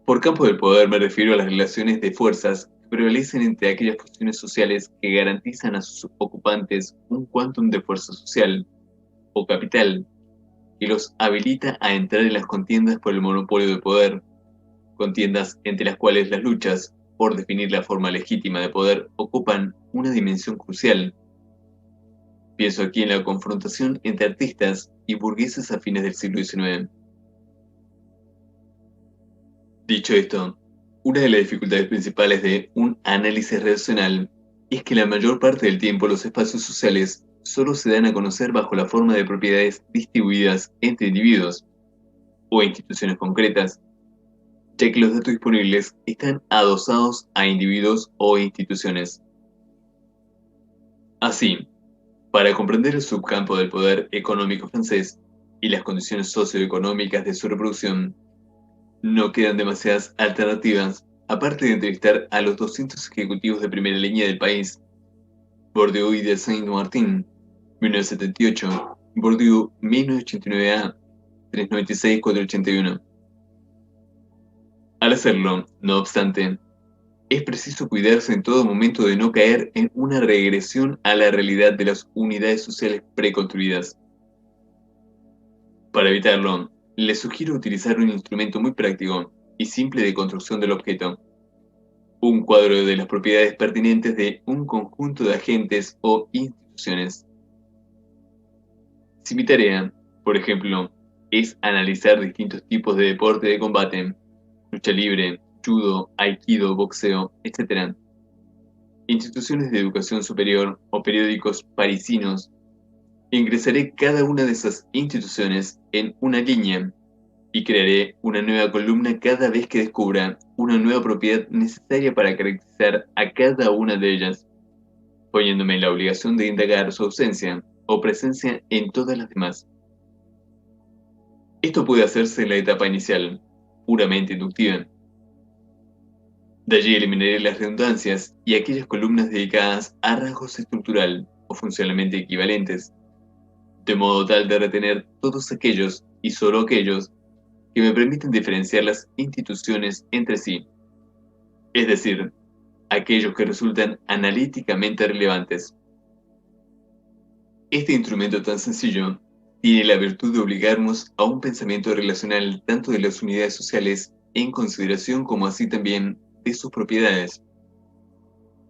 Por campo del poder me refiero a las relaciones de fuerzas que prevalecen entre aquellas posiciones sociales que garantizan a sus ocupantes un quantum de fuerza social o capital que los habilita a entrar en las contiendas por el monopolio de poder, contiendas entre las cuales las luchas por definir la forma legítima de poder ocupan una dimensión crucial. Pienso aquí en la confrontación entre artistas y burgueses a fines del siglo XIX. Dicho esto, una de las dificultades principales de un análisis racional es que la mayor parte del tiempo los espacios sociales solo se dan a conocer bajo la forma de propiedades distribuidas entre individuos o instituciones concretas, ya que los datos disponibles están adosados a individuos o instituciones. Así, para comprender el subcampo del poder económico francés y las condiciones socioeconómicas de su reproducción, no quedan demasiadas alternativas, aparte de entrevistar a los 200 ejecutivos de primera línea del país: Bourdieu y de Saint-Martin, 1978, Bourdieu, 1989A, 396-481. Al hacerlo, no obstante, es preciso cuidarse en todo momento de no caer en una regresión a la realidad de las unidades sociales preconstruidas. Para evitarlo, les sugiero utilizar un instrumento muy práctico y simple de construcción del objeto: un cuadro de las propiedades pertinentes de un conjunto de agentes o instituciones. Si mi tarea, por ejemplo, es analizar distintos tipos de deporte de combate, lucha libre, judo, aikido, boxeo, etc., instituciones de educación superior o periódicos parisinos, ingresaré cada una de esas instituciones en una línea y crearé una nueva columna cada vez que descubra una nueva propiedad necesaria para caracterizar a cada una de ellas, poniéndome en la obligación de indagar su ausencia o presencia en todas las demás. Esto puede hacerse en la etapa inicial, puramente inductiva. De allí eliminaré las redundancias y aquellas columnas dedicadas a rasgos estructural o funcionalmente equivalentes, de modo tal de retener todos aquellos y solo aquellos que me permiten diferenciar las instituciones entre sí, es decir, aquellos que resultan analíticamente relevantes. Este instrumento tan sencillo tiene la virtud de obligarnos a un pensamiento relacional tanto de las unidades sociales en consideración como así también de sus propiedades,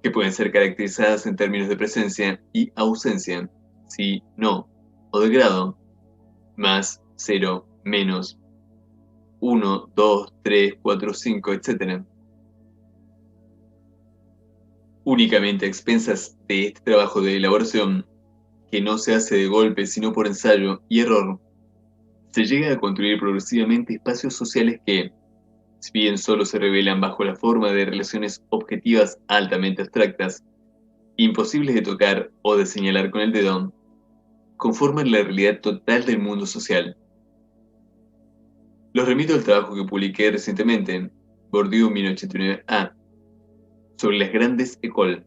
que pueden ser caracterizadas en términos de presencia y ausencia, sí, no, o de grado, más, cero, menos, 1, 2, 3, 4, 5, etc. Únicamente a expensas de este trabajo de elaboración, que no se hace de golpe sino por ensayo y error, se llega a construir progresivamente espacios sociales que, si bien solo se revelan bajo la forma de relaciones objetivas altamente abstractas, imposibles de tocar o de señalar con el dedo, conforman la realidad total del mundo social. Los remito al trabajo que publiqué recientemente, Bourdieu 1989A, sobre las grandes écoles,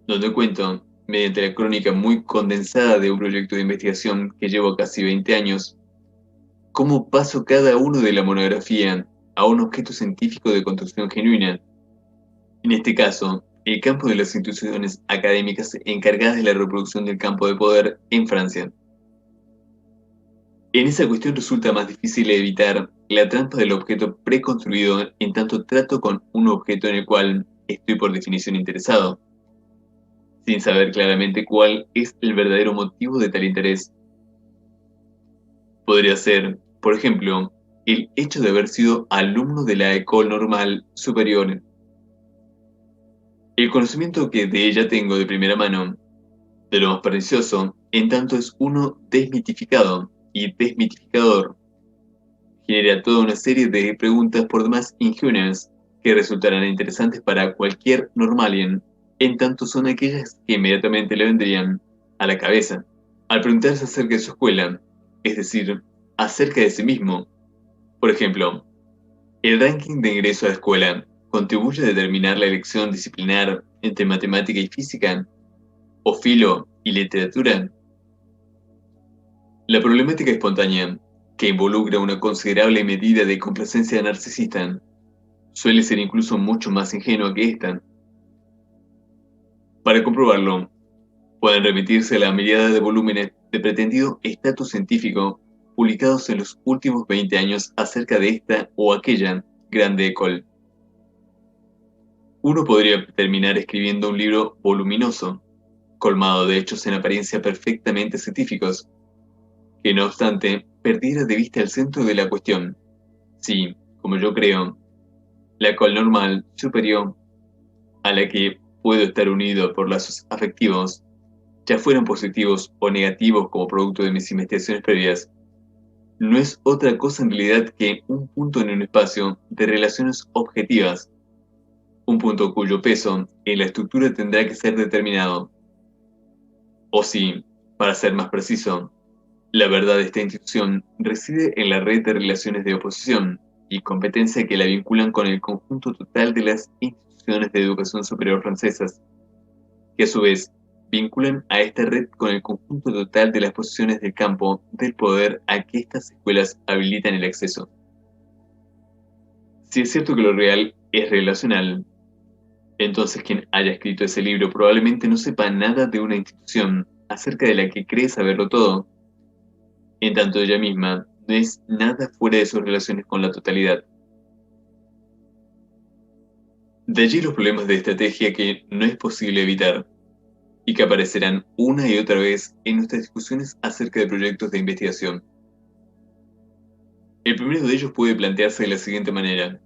donde cuento, mediante la crónica muy condensada de un proyecto de investigación que llevo casi 20 años, cómo paso cada uno de la monografía a un objeto científico de construcción genuina. En este caso, el campo de las instituciones académicas encargadas de la reproducción del campo de poder en Francia. En esa cuestión resulta más difícil evitar la trampa del objeto preconstruido en tanto trato con un objeto en el cual estoy por definición interesado, sin saber claramente cuál es el verdadero motivo de tal interés. Podría ser, por ejemplo, el hecho de haber sido alumno de la École Normale Supérieure. El conocimiento que de ella tengo de primera mano, de lo más precioso, en tanto es uno desmitificado y desmitificador, genera toda una serie de preguntas por demás ingenuas que resultarán interesantes para cualquier normalien, en tanto son aquellas que inmediatamente le vendrían a la cabeza. Al preguntarse acerca de su escuela, es decir, acerca de sí mismo, por ejemplo, ¿el ranking de ingreso a la escuela contribuye a determinar la elección disciplinar entre matemática y física, o filo y literatura? La problemática espontánea, que involucra una considerable medida de complacencia narcisista, suele ser incluso mucho más ingenua que esta. Para comprobarlo, pueden remitirse a la mirada de volúmenes de pretendido estatus científico publicados en los últimos 20 años acerca de esta o aquella grande école. Uno podría terminar escribiendo un libro voluminoso, colmado de hechos en apariencia perfectamente científicos, que no obstante perdiera de vista el centro de la cuestión. Si, como yo creo, la cual normal superior a la que puedo estar unido por lazos afectivos, ya fueran positivos o negativos como producto de mis investigaciones previas, no es otra cosa en realidad que un punto en un espacio de relaciones objetivas, un punto cuyo peso en la estructura tendrá que ser determinado. O si, para ser más preciso, la verdad de esta institución reside en la red de relaciones de oposición y competencia que la vinculan con el conjunto total de las instituciones de educación superior francesas, que a su vez vinculan a esta red con el conjunto total de las posiciones del campo del poder a que estas escuelas habilitan el acceso. Si es cierto que lo real es relacional, entonces quien haya escrito ese libro probablemente no sepa nada de una institución acerca de la que cree saberlo todo, en tanto ella misma no es nada fuera de sus relaciones con la totalidad. De allí los problemas de estrategia que no es posible evitar y que aparecerán una y otra vez en nuestras discusiones acerca de proyectos de investigación. El primero de ellos puede plantearse de la siguiente manera.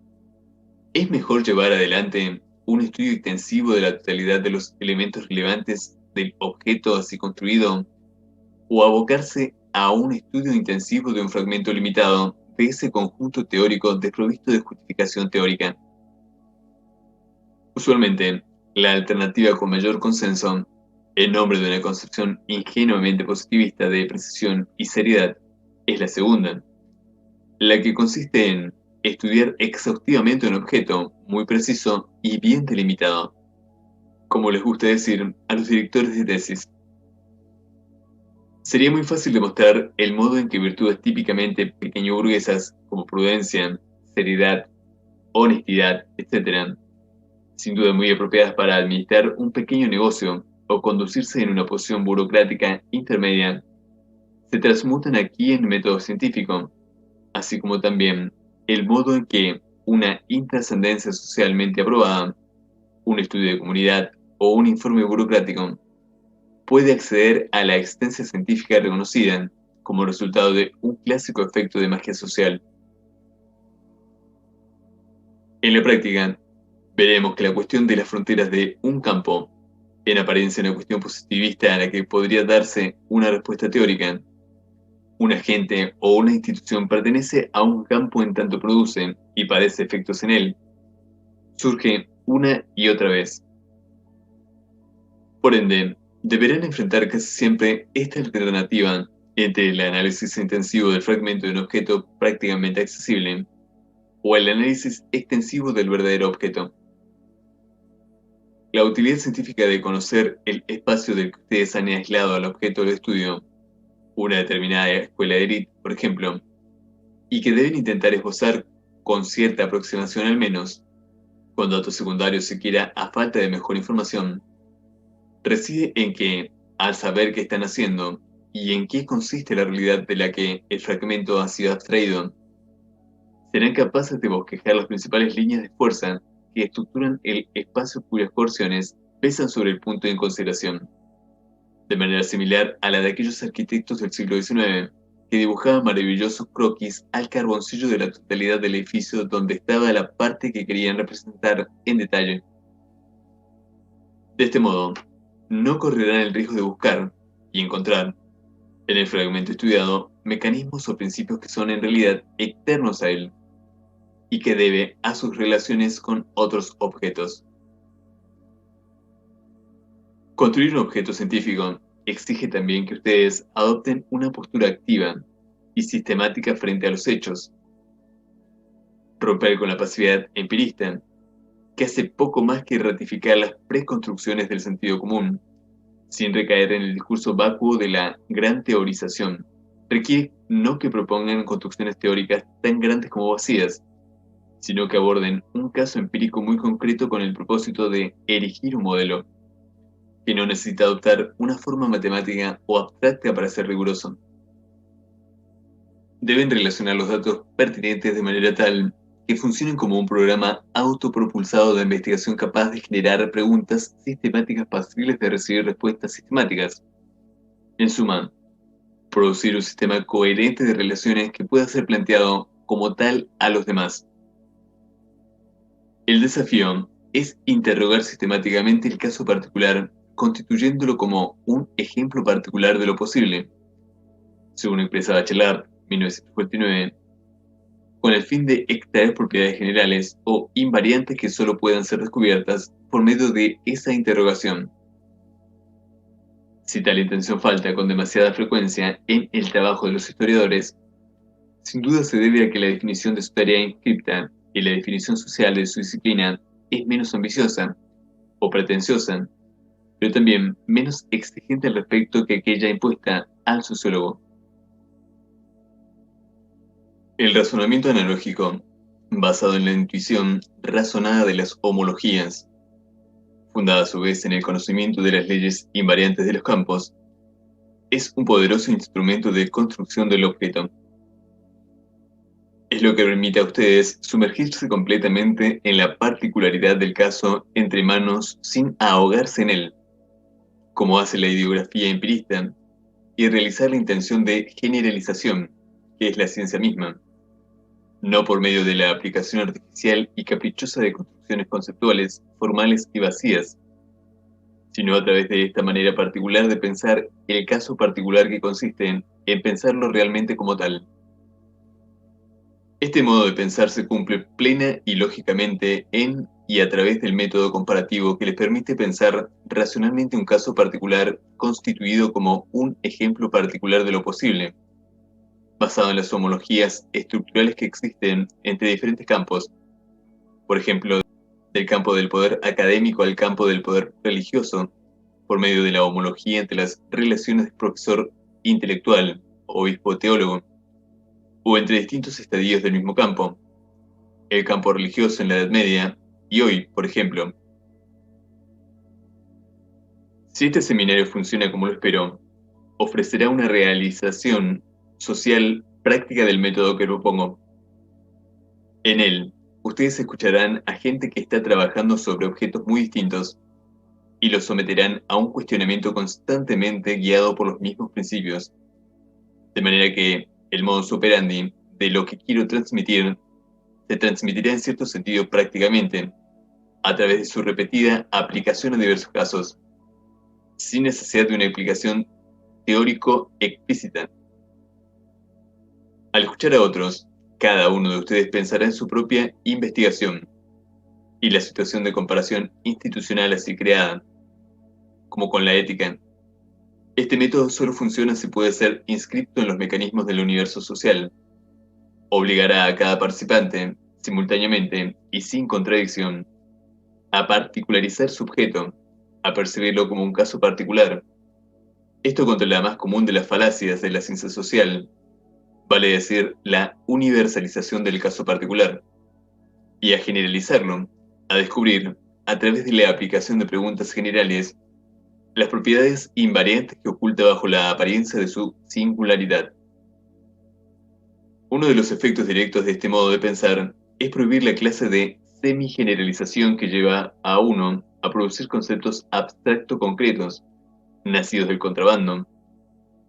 ¿Es mejor llevar adelante un estudio extensivo de la totalidad de los elementos relevantes del objeto así construido o abocarse a un estudio intensivo de un fragmento limitado de ese conjunto teórico desprovisto de justificación teórica? Usualmente, la alternativa con mayor consenso, en nombre de una concepción ingenuamente positivista de precisión y seriedad, es la segunda, la que consiste en estudiar exhaustivamente un objeto muy preciso y bien delimitado, como les gusta decir a los directores de tesis. Sería muy fácil demostrar el modo en que virtudes típicamente pequeño burguesas, como prudencia, seriedad, honestidad, etc., sin duda muy apropiadas para administrar un pequeño negocio o conducirse en una posición burocrática intermedia, se transmutan aquí en método científico, así como también el modo en que una intrascendencia socialmente aprobada, un estudio de comunidad o un informe burocrático puede acceder a la existencia científica reconocida como resultado de un clásico efecto de magia social. En la práctica, veremos que la cuestión de las fronteras de un campo, en apariencia una cuestión positivista a la que podría darse una respuesta teórica, un agente o una institución pertenece a un campo en tanto produce y padece efectos en él, surge una y otra vez. Por ende, deberán enfrentar casi siempre esta alternativa entre el análisis intensivo del fragmento de un objeto prácticamente accesible o el análisis extensivo del verdadero objeto. La utilidad científica de conocer el espacio del que ustedes han aislado al objeto de estudio, una determinada escuela de élite, por ejemplo, y que deben intentar esbozar con cierta aproximación al menos, con datos secundarios siquiera a falta de mejor información, reside en que, al saber qué están haciendo y en qué consiste la realidad de la que el fragmento ha sido abstraído, serán capaces de bosquejar las principales líneas de fuerza que estructuran el espacio cuyas porciones pesan sobre el punto en consideración, de manera similar a la de aquellos arquitectos del siglo XIX que dibujaban maravillosos croquis al carboncillo de la totalidad del edificio donde estaba la parte que querían representar en detalle. De este modo, no correrán el riesgo de buscar y encontrar, en el fragmento estudiado, mecanismos o principios que son en realidad externos a él y que debe a sus relaciones con otros objetos. Construir un objeto científico exige también que ustedes adopten una postura activa y sistemática frente a los hechos, romper con la pasividad empirista, que hace poco más que ratificar las preconstrucciones del sentido común, sin recaer en el discurso vacuo de la gran teorización. Requiere no que propongan construcciones teóricas tan grandes como vacías, sino que aborden un caso empírico muy concreto con el propósito de erigir un modelo, que no necesita adoptar una forma matemática o abstracta para ser riguroso. Deben relacionar los datos pertinentes de manera tal que funcionen como un programa autopropulsado de investigación capaz de generar preguntas sistemáticas pasibles de recibir respuestas sistemáticas. En suma, producir un sistema coherente de relaciones que pueda ser planteado como tal a los demás. El desafío es interrogar sistemáticamente el caso particular, constituyéndolo como un ejemplo particular de lo posible, según expresa Bachelard, 1959, con el fin de extraer propiedades generales o invariantes que solo puedan ser descubiertas por medio de esa interrogación. Si tal intención falta con demasiada frecuencia en el trabajo de los historiadores, sin duda se debe a que la definición de su tarea inscripta y la definición social de su disciplina es menos ambiciosa o pretenciosa, pero también menos exigente al respecto que aquella impuesta al sociólogo. El razonamiento analógico, basado en la intuición razonada de las homologías, fundada a su vez en el conocimiento de las leyes invariantes de los campos, es un poderoso instrumento de construcción del objeto. Es lo que permite a ustedes sumergirse completamente en la particularidad del caso entre manos sin ahogarse en él, como hace la ideografía empirista, y realizar la intención de generalización, que es la ciencia misma, no por medio de la aplicación artificial y caprichosa de construcciones conceptuales, formales y vacías, sino a través de esta manera particular de pensar el caso particular que consiste en pensarlo realmente como tal. Este modo de pensar se cumple plena y lógicamente en y a través del método comparativo que les permite pensar racionalmente un caso particular constituido como un ejemplo particular de lo posible, basado en las homologías estructurales que existen entre diferentes campos, por ejemplo, del campo del poder académico al campo del poder religioso, por medio de la homología entre las relaciones de profesor intelectual, obispo teólogo, o entre distintos estadios del mismo campo, el campo religioso en la Edad Media y hoy, por ejemplo. Si este seminario funciona como lo espero, ofrecerá una realización social práctica del método que propongo. En él, ustedes escucharán a gente que está trabajando sobre objetos muy distintos y los someterán a un cuestionamiento constantemente guiado por los mismos principios, de manera que el modus operandi de lo que quiero transmitir se transmitirá en cierto sentido prácticamente, a través de su repetida aplicación a diversos casos, sin necesidad de una explicación teórico explícita. Al escuchar a otros, cada uno de ustedes pensará en su propia investigación y la situación de comparación institucional así creada, como con la ética. Este método solo funciona si puede ser inscrito en los mecanismos del universo social. Obligará a cada participante, simultáneamente y sin contradicción, a particularizar su objeto, a percibirlo como un caso particular. Esto contra la más común de las falacias de la ciencia social, vale decir, la universalización del caso particular, y a generalizarlo, a descubrir, a través de la aplicación de preguntas generales, las propiedades invariantes que oculta bajo la apariencia de su singularidad. Uno de los efectos directos de este modo de pensar es prohibir la clase de semi-generalización que lleva a uno a producir conceptos abstracto concretos, nacidos del contrabando,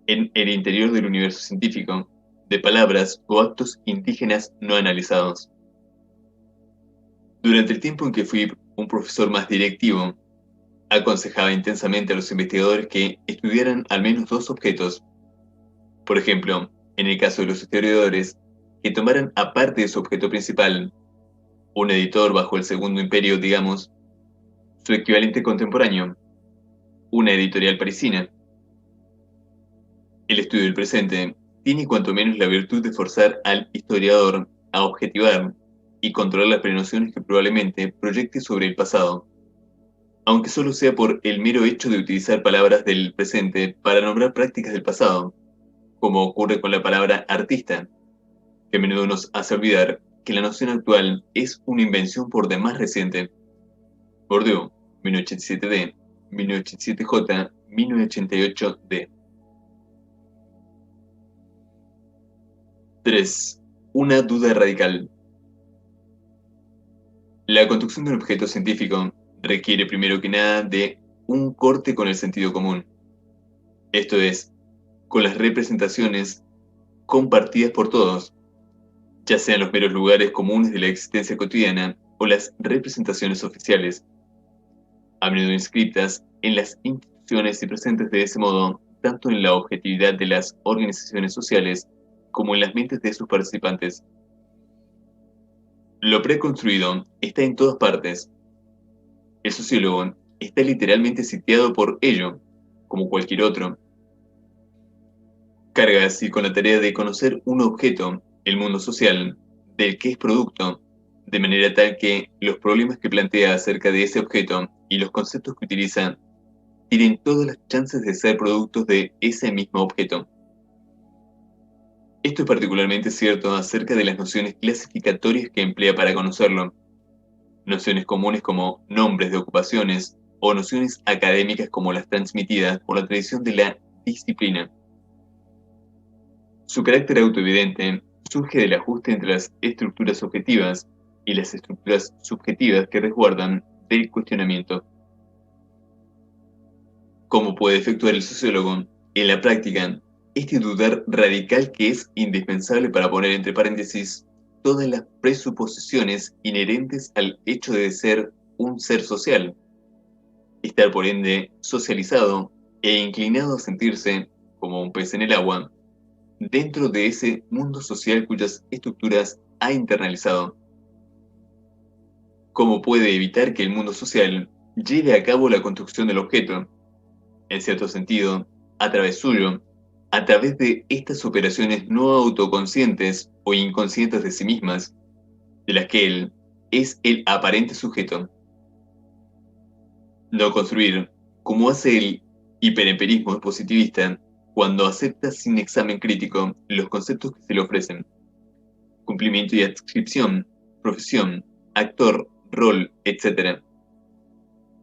en el interior del universo científico, de palabras o actos indígenas no analizados. Durante el tiempo en que fui un profesor más directivo, aconsejaba intensamente a los investigadores que estudiaran al menos dos objetos. Por ejemplo, en el caso de los historiadores, que tomaran aparte de su objeto principal, un editor bajo el Segundo Imperio, digamos, su equivalente contemporáneo, una editorial parisina. El estudio del presente tiene cuanto menos la virtud de forzar al historiador a objetivar y controlar las prenociones que probablemente proyecte sobre el pasado, aunque solo sea por el mero hecho de utilizar palabras del presente para nombrar prácticas del pasado, como ocurre con la palabra artista, que a menudo nos hace olvidar que la noción actual es una invención por demás reciente. Bourdieu, 1987D, 1987J, 1988D. 3. Una duda radical. La construcción de un objeto científico requiere primero que nada de un corte con el sentido común, esto es, con las representaciones compartidas por todos, ya sean los meros lugares comunes de la existencia cotidiana o las representaciones oficiales, a menudo inscritas en las instituciones y presentes de ese modo tanto en la objetividad de las organizaciones sociales como en las mentes de sus participantes. Lo preconstruido está en todas partes. El sociólogo está literalmente sitiado por ello, como cualquier otro. Carga así con la tarea de conocer un objeto, el mundo social, del que es producto, de manera tal que los problemas que plantea acerca de ese objeto y los conceptos que utiliza tienen todas las chances de ser productos de ese mismo objeto. Esto es particularmente cierto acerca de las nociones clasificatorias que emplea para conocerlo, nociones comunes como nombres de ocupaciones o nociones académicas como las transmitidas por la tradición de la disciplina. Su carácter autoevidente surge del ajuste entre las estructuras objetivas y las estructuras subjetivas que resguardan del cuestionamiento. ¿Cómo puede efectuar el sociólogo? En la práctica, este dudar radical que es indispensable para poner entre paréntesis todas las presuposiciones inherentes al hecho de ser un ser social, estar por ende socializado e inclinado a sentirse, como un pez en el agua, dentro de ese mundo social cuyas estructuras ha internalizado. ¿Cómo puede evitar que el mundo social lleve a cabo la construcción del objeto? En cierto sentido, a través suyo, a través de estas operaciones no autoconscientes o inconscientes de sí mismas, de las que él es el aparente sujeto. No construir, como hace el hiperempirismo positivista, cuando acepta sin examen crítico los conceptos que se le ofrecen. Cumplimiento y adscripción, profesión, actor, rol, etc.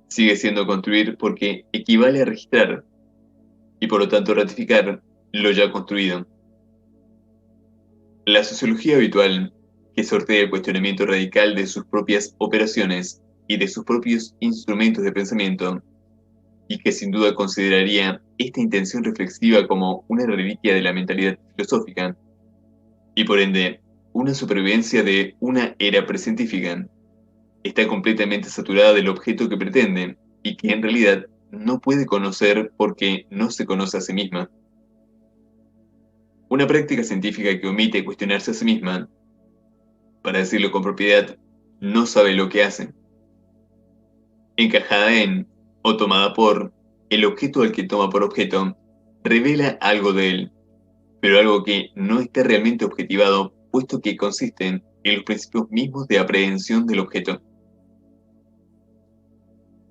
Sigue siendo construir porque equivale a registrar y por lo tanto ratificar lo ya construido. La sociología habitual, que sortea el cuestionamiento radical de sus propias operaciones y de sus propios instrumentos de pensamiento, y que sin duda consideraría esta intención reflexiva como una reliquia de la mentalidad filosófica, y por ende, una supervivencia de una era prescientífica, está completamente saturada del objeto que pretende, y que en realidad no puede conocer porque no se conoce a sí misma. Una práctica científica que omite cuestionarse a sí misma, para decirlo con propiedad, no sabe lo que hace. Encajada en, o tomada por, el objeto al que toma por objeto, revela algo de él, pero algo que no está realmente objetivado, puesto que consiste en los principios mismos de aprehensión del objeto.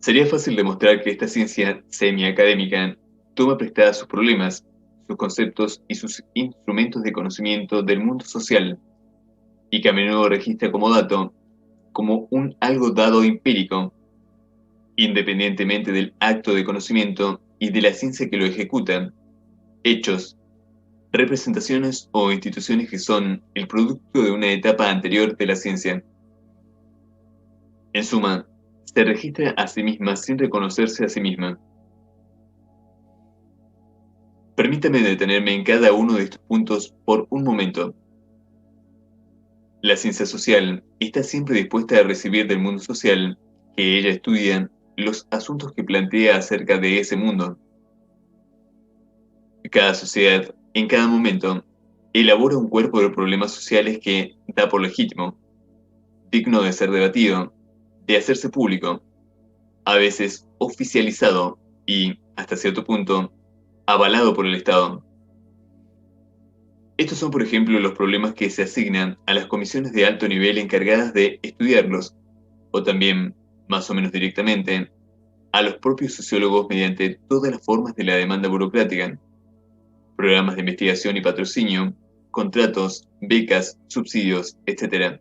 Sería fácil demostrar que esta ciencia semi-académica toma prestadas sus problemas, sus conceptos y sus instrumentos de conocimiento del mundo social, y que a menudo registra como dato, como un algo dado empírico, independientemente del acto de conocimiento y de la ciencia que lo ejecuta, hechos, representaciones o instituciones que son el producto de una etapa anterior de la ciencia. En suma, se registra a sí misma sin reconocerse a sí misma. Permítame detenerme en cada uno de estos puntos por un momento. La ciencia social está siempre dispuesta a recibir del mundo social que ella estudia los asuntos que plantea acerca de ese mundo. Cada sociedad, en cada momento, elabora un cuerpo de problemas sociales que da por legítimo, digno de ser debatido, de hacerse público, a veces oficializado y, hasta cierto punto, avalado por el Estado. Estos son, por ejemplo, los problemas que se asignan a las comisiones de alto nivel encargadas de estudiarlos, o también, más o menos directamente, a los propios sociólogos mediante todas las formas de la demanda burocrática, programas de investigación y patrocinio, contratos, becas, subsidios, etc.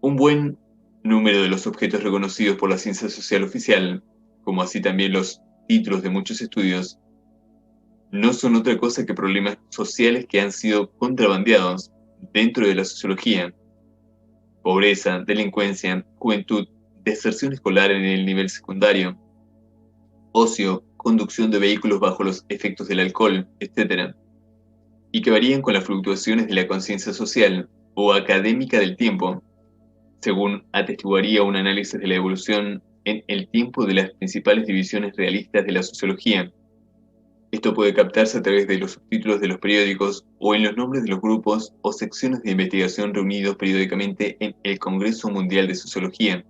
Un buen número de los objetos reconocidos por la ciencia social oficial, como así también los títulos de muchos estudios, no son otra cosa que problemas sociales que han sido contrabandeados dentro de la sociología, pobreza, delincuencia, juventud, deserción escolar en el nivel secundario, ocio, conducción de vehículos bajo los efectos del alcohol, etc., y que varían con las fluctuaciones de la conciencia social o académica del tiempo, según atestiguaría un análisis de la evolución en el tiempo de las principales divisiones realistas de la sociología. Esto puede captarse a través de los subtítulos de los periódicos o en los nombres de los grupos o secciones de investigación reunidos periódicamente en el Congreso Mundial de Sociología.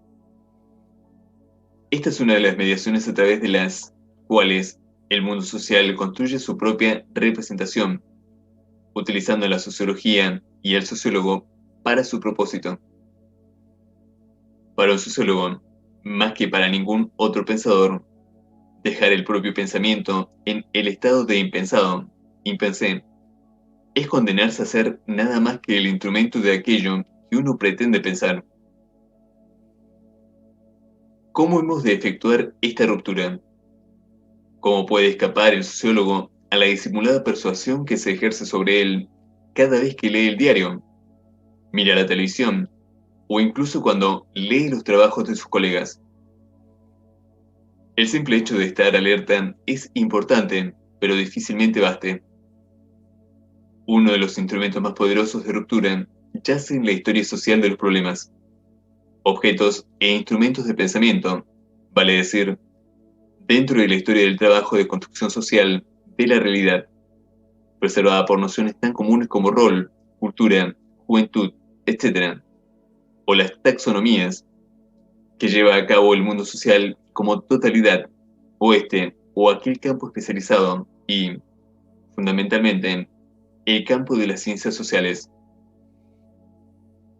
Esta es una de las mediaciones a través de las cuales el mundo social construye su propia representación, utilizando la sociología y el sociólogo para su propósito. Para un sociólogo, más que para ningún otro pensador, dejar el propio pensamiento en el estado de impensado, impensé, es condenarse a ser nada más que el instrumento de aquello que uno pretende pensar. ¿Cómo hemos de efectuar esta ruptura? ¿Cómo puede escapar el sociólogo a la disimulada persuasión que se ejerce sobre él cada vez que lee el diario, mira la televisión o incluso cuando lee los trabajos de sus colegas? El simple hecho de estar alerta es importante, pero difícilmente baste. Uno de los instrumentos más poderosos de ruptura yace en la historia social de los problemas, objetos e instrumentos de pensamiento, vale decir, dentro de la historia del trabajo de construcción social de la realidad, preservada por nociones tan comunes como rol, cultura, juventud, etc., o las taxonomías que lleva a cabo el mundo social como totalidad, o este o aquel campo especializado y, fundamentalmente, el campo de las ciencias sociales.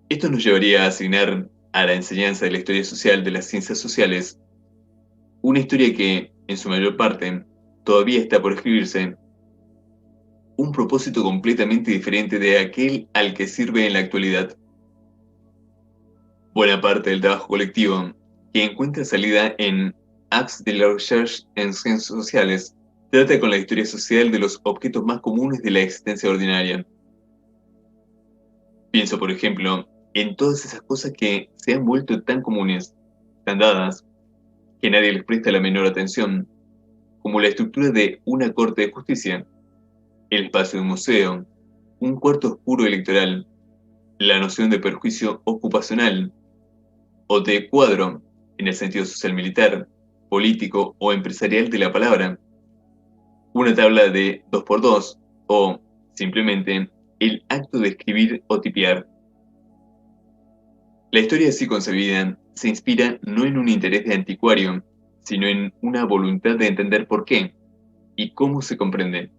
Esto nos llevaría a asignar a la enseñanza de la historia social de las ciencias sociales una historia que, en su mayor parte, todavía está por escribirse, un propósito completamente diferente de aquel al que sirve en la actualidad. Buena parte del trabajo colectivo, que encuentra salida en Actes de la Recherche en Ciencias Sociales, trata con la historia social de los objetos más comunes de la existencia ordinaria. Pienso, por ejemplo, en todas esas cosas que se han vuelto tan comunes, tan dadas, que nadie les presta la menor atención, como la estructura de una corte de justicia, el espacio de un museo, un cuarto oscuro electoral, la noción de perjuicio ocupacional, o de cuadro, en el sentido social militar, político o empresarial de la palabra, una tabla de 2x2 o, simplemente, el acto de escribir o tipear. La historia así concebida se inspira no en un interés de anticuario, sino en una voluntad de entender por qué y cómo se comprende.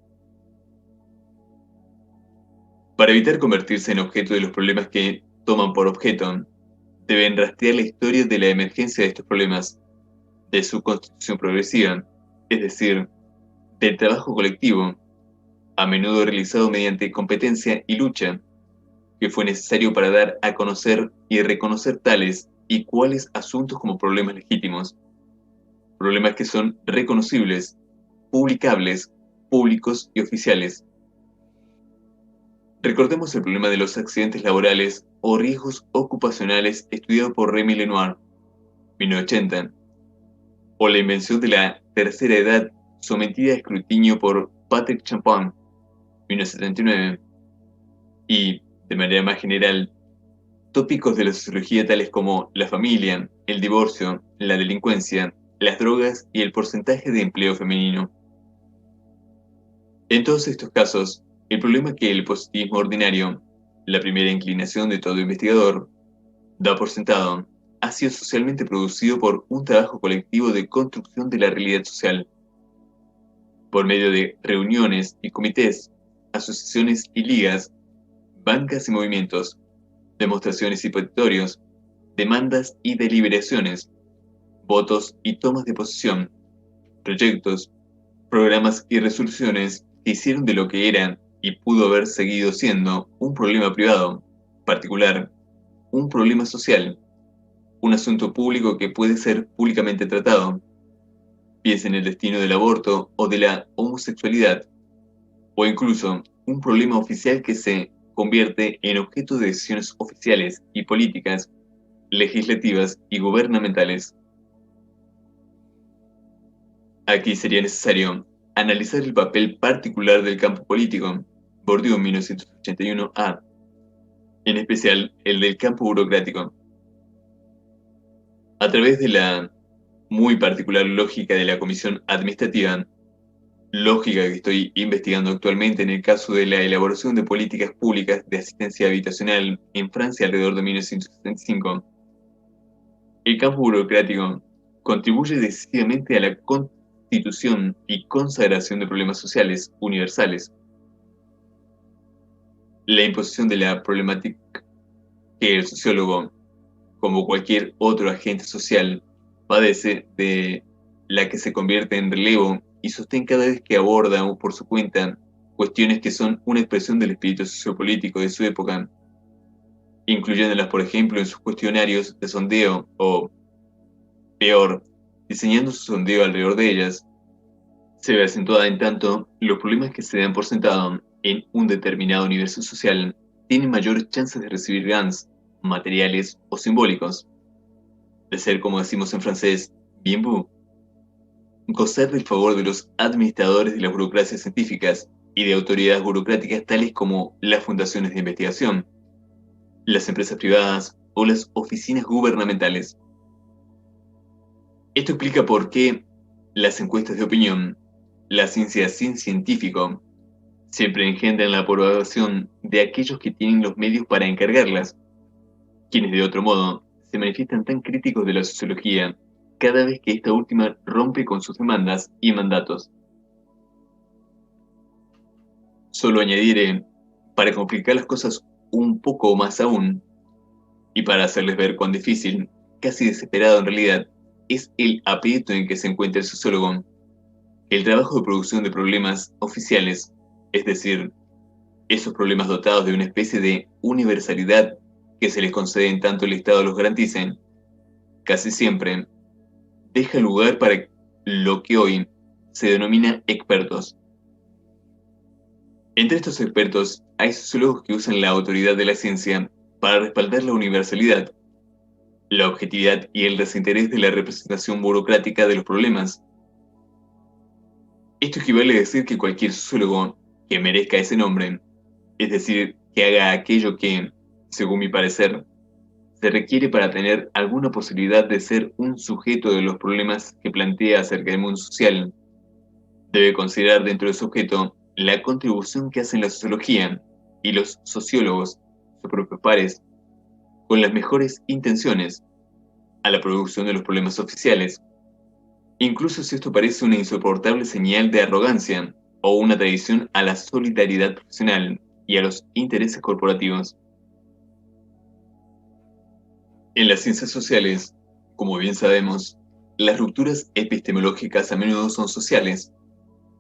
Para evitar convertirse en objeto de los problemas que toman por objeto, deben rastrear la historia de la emergencia de estos problemas, de su constitución progresiva, es decir, del trabajo colectivo, a menudo realizado mediante competencia y lucha, que fue necesario para dar a conocer y reconocer tales y cuales asuntos como problemas legítimos, problemas que son reconocibles, publicables, públicos y oficiales. Recordemos el problema de los accidentes laborales o riesgos ocupacionales estudiado por Rémy Lenoir, 1980, o la invención de la tercera edad sometida a escrutinio por Patrick Champon, 1979, y, de manera más general, tópicos de la sociología tales como la familia, el divorcio, la delincuencia, las drogas y el porcentaje de empleo femenino. En todos estos casos, el problema que el positivismo ordinario, la primera inclinación de todo investigador, da por sentado, ha sido socialmente producido por un trabajo colectivo de construcción de la realidad social, por medio de reuniones y comités, asociaciones y ligas, bancas y movimientos, demostraciones y petitorios, demandas y deliberaciones, votos y tomas de posición, proyectos, programas y resoluciones que hicieron de lo que era y pudo haber seguido siendo un problema privado, particular, un problema social, un asunto público que puede ser públicamente tratado, piensa en el destino del aborto o de la homosexualidad, o incluso un problema oficial que se convierte en objeto de decisiones oficiales y políticas, legislativas y gubernamentales. Aquí sería necesario analizar el papel particular del campo político, Bourdieu 1981a, en especial el del campo burocrático. A través de la muy particular lógica de la comisión administrativa, lógica que estoy investigando actualmente en el caso de la elaboración de políticas públicas de asistencia habitacional en Francia alrededor de 1975, el campo burocrático contribuye decisivamente a la constitución y consagración de problemas sociales universales. La imposición de la problemática que el sociólogo, como cualquier otro agente social, padece, de la que se convierte en relevo y sostén cada vez que aborda por su cuenta cuestiones que son una expresión del espíritu sociopolítico de su época, incluyéndolas, por ejemplo, en sus cuestionarios de sondeo o, peor, diseñando su sondeo alrededor de ellas, se ve acentuada en tanto los problemas que se dan por sentado en un determinado universo social tienen mayores chances de recibir gains materiales o simbólicos, de ser, como decimos en francés, bien vu, gozar del favor de los administradores de las burocracias científicas y de autoridades burocráticas tales como las fundaciones de investigación, las empresas privadas o las oficinas gubernamentales. Esto explica por qué las encuestas de opinión, la ciencia sin científico, siempre engendran la aprobación de aquellos que tienen los medios para encargarlas, quienes de otro modo se manifiestan tan críticos de la sociología cada vez que esta última rompe con sus demandas y mandatos. Solo añadiré, para complicar las cosas un poco más aún, y para hacerles ver cuán difícil, casi desesperado en realidad, es el aprieto en que se encuentra el sociólogo, que el trabajo de producción de problemas oficiales, es decir, esos problemas dotados de una especie de universalidad que se les concede en tanto el Estado los garantice, casi siempre deja lugar para lo que hoy se denomina expertos. Entre estos expertos hay sociólogos que usan la autoridad de la ciencia para respaldar la universalidad, la objetividad y el desinterés de la representación burocrática de los problemas. Esto equivale a decir que cualquier sociólogo que merezca ese nombre, es decir, que haga aquello que, según mi parecer, se requiere para tener alguna posibilidad de ser un sujeto de los problemas que plantea acerca del mundo social, debe considerar dentro de su objeto la contribución que hacen la sociología y los sociólogos, sus propios pares, con las mejores intenciones, a la producción de los problemas oficiales, incluso si esto parece una insoportable señal de arrogancia o una traición a la solidaridad profesional y a los intereses corporativos. En las ciencias sociales, como bien sabemos, las rupturas epistemológicas a menudo son sociales,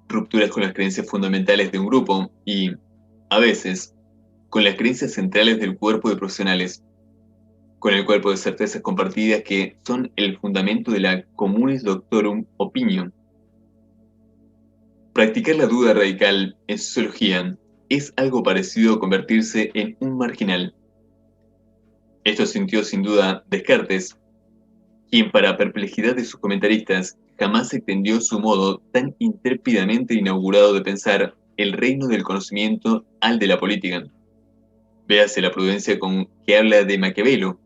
rupturas con las creencias fundamentales de un grupo y, a veces, con las creencias centrales del cuerpo de profesionales, con el cuerpo de certezas compartidas que son el fundamento de la communis doctorum opinion. Practicar la duda radical en sociología es algo parecido a convertirse en un marginal. Esto sintió sin duda Descartes, quien para perplejidad de sus comentaristas jamás extendió su modo tan intrépidamente inaugurado de pensar el reino del conocimiento al de la política. Véase la prudencia con que habla de Maquiavelo.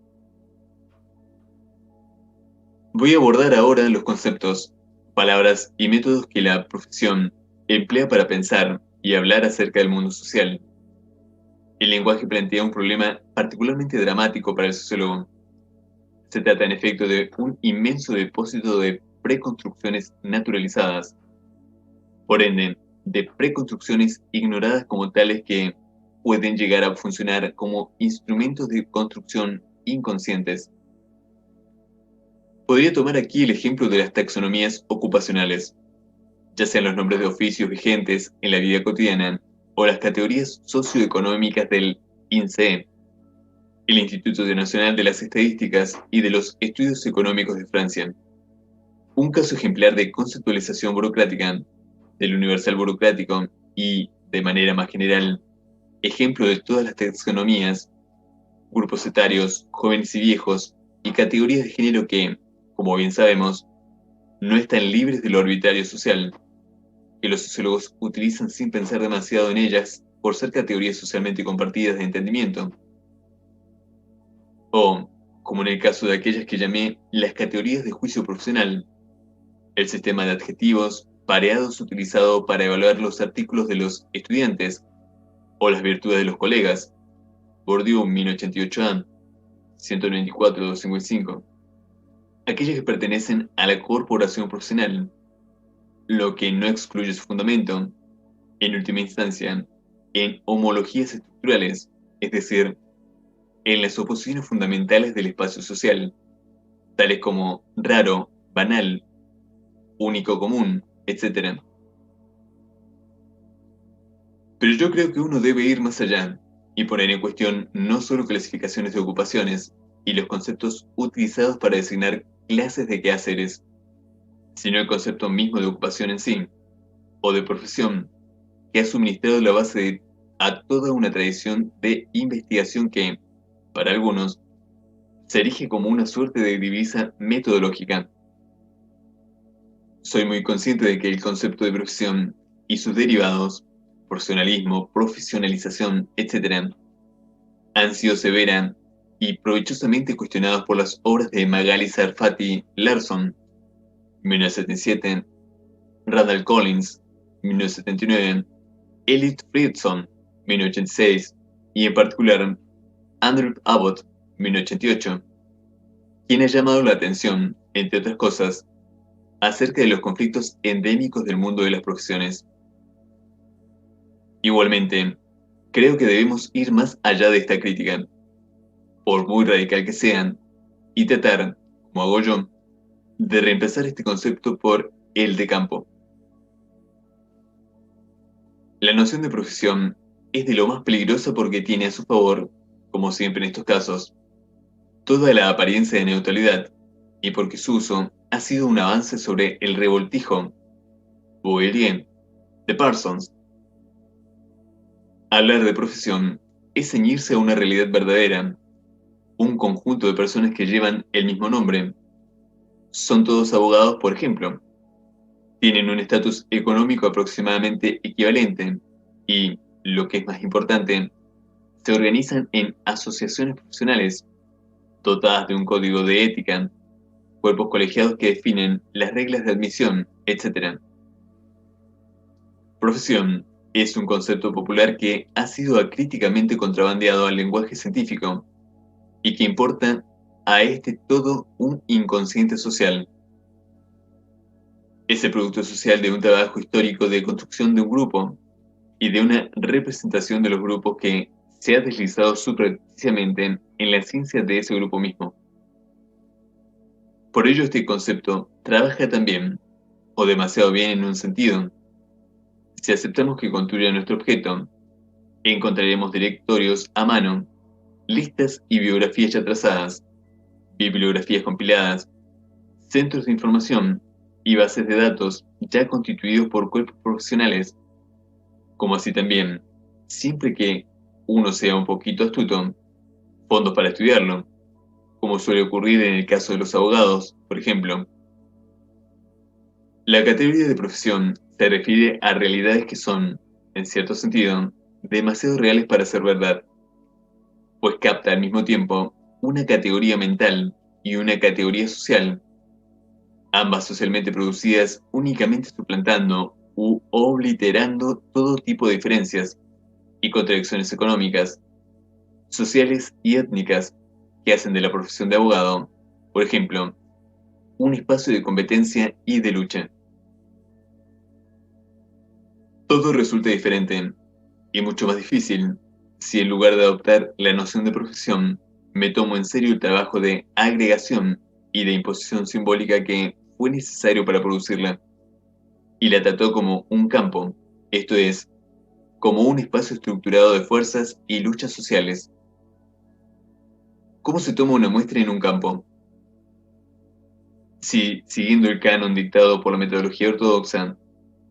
Voy a abordar ahora los conceptos, palabras y métodos que la profesión emplea para pensar y hablar acerca del mundo social. El lenguaje plantea un problema particularmente dramático para el sociólogo. Se trata en efecto de un inmenso depósito de preconstrucciones naturalizadas, por ende, de preconstrucciones ignoradas como tales que pueden llegar a funcionar como instrumentos de construcción inconscientes. Podría tomar aquí el ejemplo de las taxonomías ocupacionales, ya sean los nombres de oficios vigentes en la vida cotidiana o las categorías socioeconómicas del INSEE, el Instituto Nacional de las Estadísticas y de los Estudios Económicos de Francia. Un caso ejemplar de conceptualización burocrática, del universal burocrático y, de manera más general, ejemplo de todas las taxonomías, grupos etarios, jóvenes y viejos, y categorías de género que, como bien sabemos, no están libres del arbitrario social, que los sociólogos utilizan sin pensar demasiado en ellas por ser categorías socialmente compartidas de entendimiento. O, como en el caso de aquellas que llamé las categorías de juicio profesional, el sistema de adjetivos pareados utilizado para evaluar los artículos de los estudiantes o las virtudes de los colegas, Bourdieu 1088A, 194-255, aquellas que pertenecen a la corporación profesional, lo que no excluye su fundamento, en última instancia, en homologías estructurales, es decir, en las oposiciones fundamentales del espacio social, tales como raro, banal, único común, etc. Pero yo creo que uno debe ir más allá y poner en cuestión no solo clasificaciones de ocupaciones y los conceptos utilizados para designar clases de quehaceres, sino el concepto mismo de ocupación en sí, o de profesión, que ha suministrado la base a toda una tradición de investigación que, para algunos, se erige como una suerte de divisa metodológica. Soy muy consciente de que el concepto de profesión y sus derivados, profesionalismo, profesionalización, etc., han sido severa y provechosamente cuestionados por las obras de Magali Sarfati Larson, 1977, Randall Collins, 1979, Elliot Friedson, 1986, y en particular Andrew Abbott, 1988, quien ha llamado la atención, entre otras cosas, acerca de los conflictos endémicos del mundo de las profesiones. Igualmente, creo que debemos ir más allá de esta crítica, por muy radical que sean, y tratar, como hago yo, de reemplazar este concepto por el de campo. La noción de profesión es de lo más peligrosa porque tiene a su favor, como siempre en estos casos, toda la apariencia de neutralidad, y porque su uso ha sido un avance sobre el revoltijo Bourdieu de Parsons. Hablar de profesión es ceñirse a una realidad verdadera, un conjunto de personas que llevan el mismo nombre. Son todos abogados, por ejemplo. Tienen un estatus económico aproximadamente equivalente y, lo que es más importante, se organizan en asociaciones profesionales dotadas de un código de ética, cuerpos colegiados que definen las reglas de admisión, etc. Profesión es un concepto popular que ha sido acríticamente contrabandeado al lenguaje científico y que importa a este todo un inconsciente social. Es el producto social de un trabajo histórico de construcción de un grupo y de una representación de los grupos que se ha deslizado subrepticiamente en la ciencia de ese grupo mismo. Por ello este concepto trabaja también, o demasiado bien en un sentido. Si aceptamos que construya nuestro objeto, encontraremos directorios a mano, listas y biografías ya trazadas, bibliografías compiladas, centros de información y bases de datos ya constituidos por cuerpos profesionales, como así también, siempre que uno sea un poquito astuto, fondos para estudiarlo, como suele ocurrir en el caso de los abogados, por ejemplo. La categoría de profesión se refiere a realidades que son, en cierto sentido, demasiado reales para ser verdad, pues capta al mismo tiempo una categoría mental y una categoría social, ambas socialmente producidas únicamente suplantando u obliterando todo tipo de diferencias y contradicciones económicas, sociales y étnicas que hacen de la profesión de abogado, por ejemplo, un espacio de competencia y de lucha. Todo resulta diferente y mucho más difícil si en lugar de adoptar la noción de profesión, me tomo en serio el trabajo de agregación y de imposición simbólica que fue necesario para producirla, y la trató como un campo, esto es, como un espacio estructurado de fuerzas y luchas sociales. ¿Cómo se toma una muestra en un campo? Si, siguiendo el canon dictado por la metodología ortodoxa,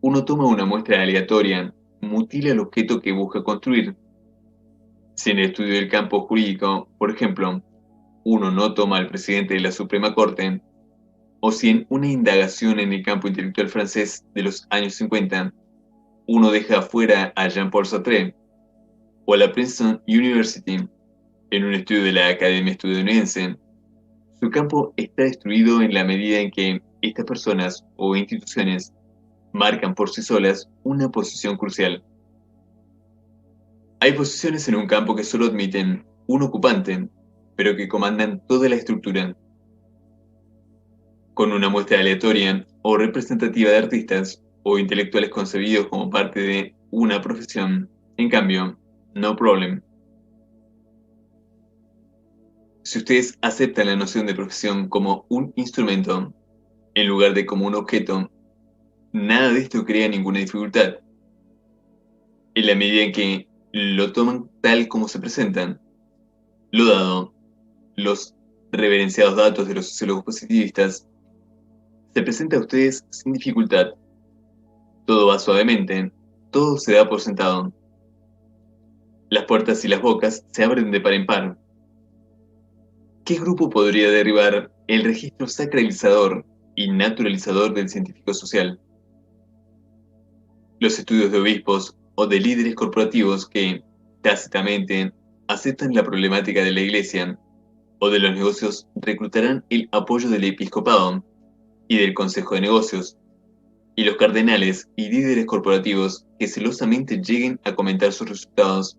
uno toma una muestra aleatoria, mutila el objeto que busca construir, Si en el estudio del campo jurídico, por ejemplo, uno no toma al presidente de la Suprema Corte, o si en una indagación en el campo intelectual francés de los años 50, uno deja afuera a Jean-Paul Sartre, o a la Princeton University en un estudio de la Academia Estadounidense, su campo está destruido en la medida en que estas personas o instituciones marcan por sí solas una posición crucial. Hay posiciones en un campo que solo admiten un ocupante, pero que comandan toda la estructura. Con una muestra aleatoria o representativa de artistas o intelectuales concebidos como parte de una profesión, en cambio, no problem. Si ustedes aceptan la noción de profesión como un instrumento, en lugar de como un objeto, nada de esto crea ninguna dificultad. En la medida en que lo toman tal como se presentan, lo dado, los reverenciados datos de los sociólogos positivistas, se presenta a ustedes sin dificultad. Todo va suavemente, todo se da por sentado. Las puertas y las bocas se abren de par en par. ¿Qué grupo podría derribar el registro sacralizador y naturalizador del científico social? Los estudios de obispos o de líderes corporativos que, tácitamente, aceptan la problemática de la Iglesia o de los negocios reclutarán el apoyo del episcopado y del Consejo de Negocios, y los cardenales y líderes corporativos que celosamente lleguen a comentar sus resultados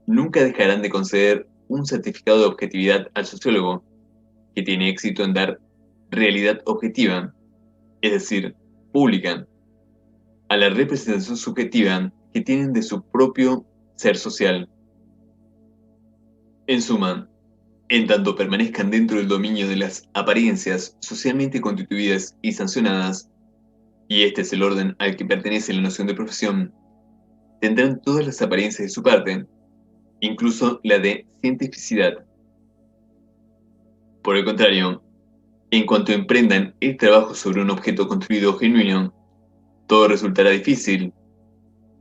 nunca dejarán de conceder un certificado de objetividad al sociólogo que tiene éxito en dar realidad objetiva, es decir, pública, a la representación subjetiva que tienen de su propio ser social. En suma, en tanto permanezcan dentro del dominio de las apariencias socialmente constituidas y sancionadas, y este es el orden al que pertenece la noción de profesión, tendrán todas las apariencias de su parte, incluso la de cientificidad. Por el contrario, en cuanto emprendan el trabajo sobre un objeto construido genuino, todo resultará difícil.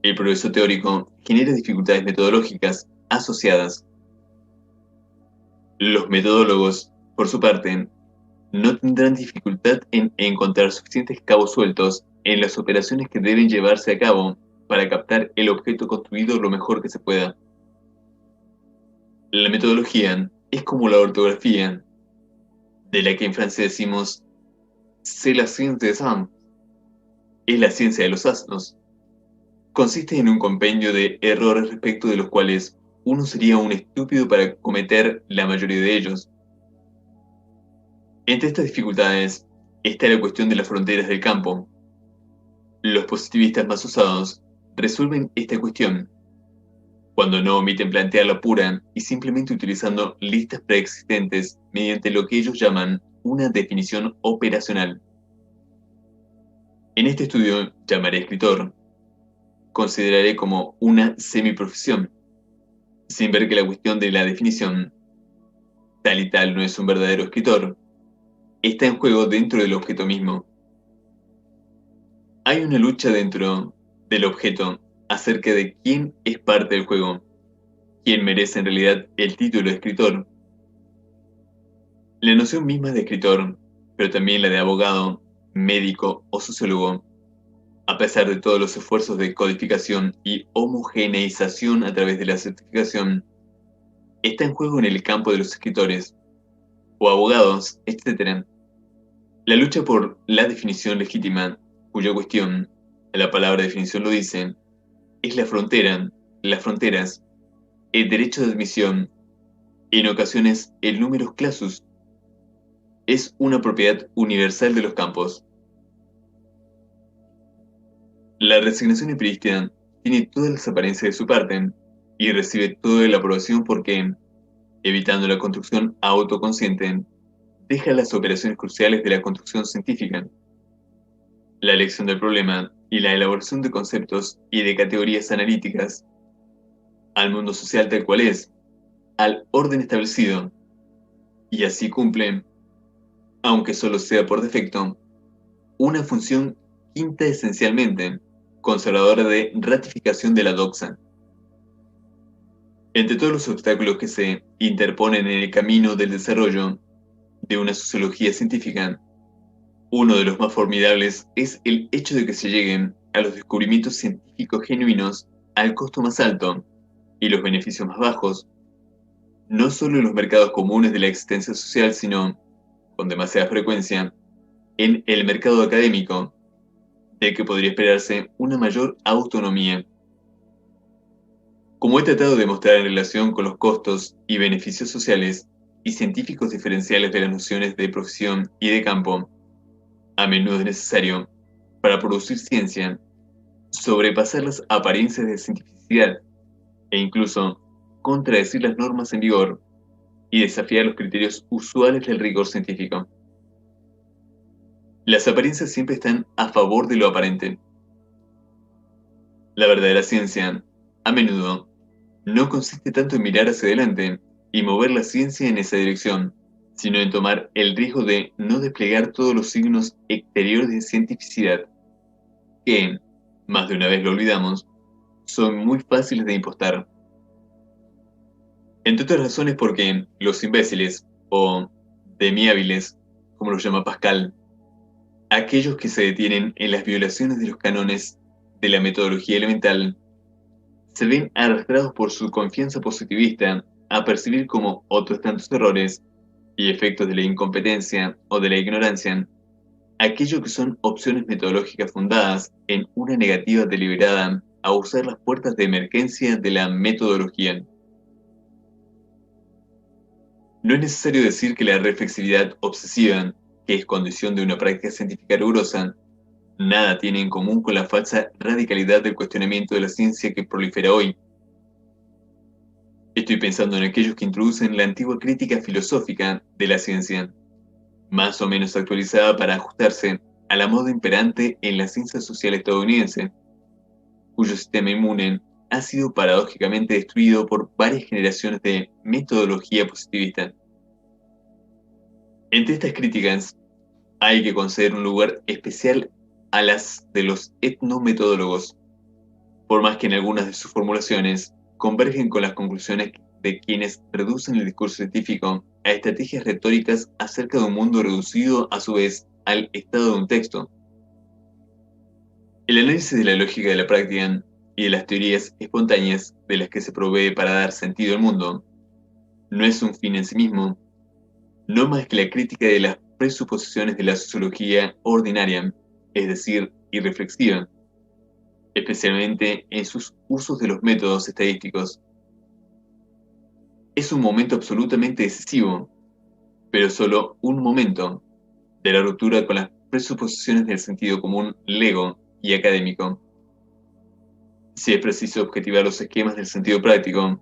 El progreso teórico genera dificultades metodológicas asociadas. Los metodólogos, por su parte, no tendrán dificultad en encontrar suficientes cabos sueltos en las operaciones que deben llevarse a cabo para captar el objeto construido lo mejor que se pueda. La metodología es como la ortografía, de la que en francés decimos c'est la science des hommes, es la ciencia de los asnos. Consiste en un compendio de errores respecto de los cuales uno sería un estúpido para cometer la mayoría de ellos. Entre estas dificultades está la cuestión de las fronteras del campo. Los positivistas más usados resuelven esta cuestión cuando no omiten plantearla pura y simplemente utilizando listas preexistentes mediante lo que ellos llaman una definición operacional. En este estudio llamaré escritor, consideraré como una semiprofesión, sin ver que la cuestión de la definición, tal y tal no es un verdadero escritor, está en juego dentro del objeto mismo. Hay una lucha dentro del objeto acerca de quién es parte del juego, quién merece en realidad el título de escritor. La noción misma de escritor, pero también la de abogado, médico o sociólogo, a pesar de todos los esfuerzos de codificación y homogeneización a través de la certificación, está en juego en el campo de los escritores, o abogados, etc. La lucha por la definición legítima, cuya cuestión, la palabra definición lo dice, es la frontera, las fronteras, el derecho de admisión, en ocasiones el numerus clausus, es una propiedad universal de los campos. La resignación empirística tiene todas las apariencias de su parte y recibe toda la aprobación porque, evitando la construcción autoconsciente, deja las operaciones cruciales de la construcción científica, la elección del problema y la elaboración de conceptos y de categorías analíticas, al mundo social tal cual es, al orden establecido, y así cumple, aunque solo sea por defecto, una función quinta esencialmente conservadora de ratificación de la doxa. Entre todos los obstáculos que se interponen en el camino del desarrollo de una sociología científica, uno de los más formidables es el hecho de que se lleguen a los descubrimientos científicos genuinos al costo más alto y los beneficios más bajos, no solo en los mercados comunes de la existencia social, sino, con demasiada frecuencia, en el mercado académico, del que podría esperarse una mayor autonomía. Como he tratado de mostrar en relación con los costos y beneficios sociales y científicos diferenciales de las nociones de profesión y de campo, a menudo es necesario, para producir ciencia, sobrepasar las apariencias de cientificidad e incluso contradecir las normas en vigor y desafiar los criterios usuales del rigor científico. Las apariencias siempre están a favor de lo aparente. La verdadera ciencia, a menudo, no consiste tanto en mirar hacia adelante y mover la ciencia en esa dirección, sino en tomar el riesgo de no desplegar todos los signos exteriores de cientificidad, que, más de una vez lo olvidamos, son muy fáciles de impostar. Entre otras razones porque los imbéciles, o demihábiles, como los llama Pascal, aquellos que se detienen en las violaciones de los cánones de la metodología elemental, se ven arrastrados por su confianza positivista a percibir como otros tantos errores y efectos de la incompetencia o de la ignorancia, aquello que son opciones metodológicas fundadas en una negativa deliberada a usar las puertas de emergencia de la metodología. No es necesario decir que la reflexividad obsesiva, que es condición de una práctica científica rigurosa, nada tiene en común con la falsa radicalidad del cuestionamiento de la ciencia que prolifera hoy. Estoy pensando en aquellos que introducen la antigua crítica filosófica de la ciencia, más o menos actualizada para ajustarse a la moda imperante en la ciencia social estadounidense, cuyo sistema inmune ha sido paradójicamente destruido por varias generaciones de metodología positivista. Entre estas críticas, hay que conceder un lugar especial a las de los etnometodólogos, por más que en algunas de sus formulaciones convergen con las conclusiones de quienes reducen el discurso científico a estrategias retóricas acerca de un mundo reducido a su vez al estado de un texto. El análisis de la lógica de la práctica y de las teorías espontáneas de las que se provee para dar sentido al mundo no es un fin en sí mismo, no más que la crítica de las presuposiciones de la sociología ordinaria, es decir, irreflexiva, especialmente en sus usos de los métodos estadísticos. Es un momento absolutamente decisivo, pero solo un momento, de la ruptura con las presuposiciones del sentido común lego y académico. Si es preciso objetivar los esquemas del sentido práctico,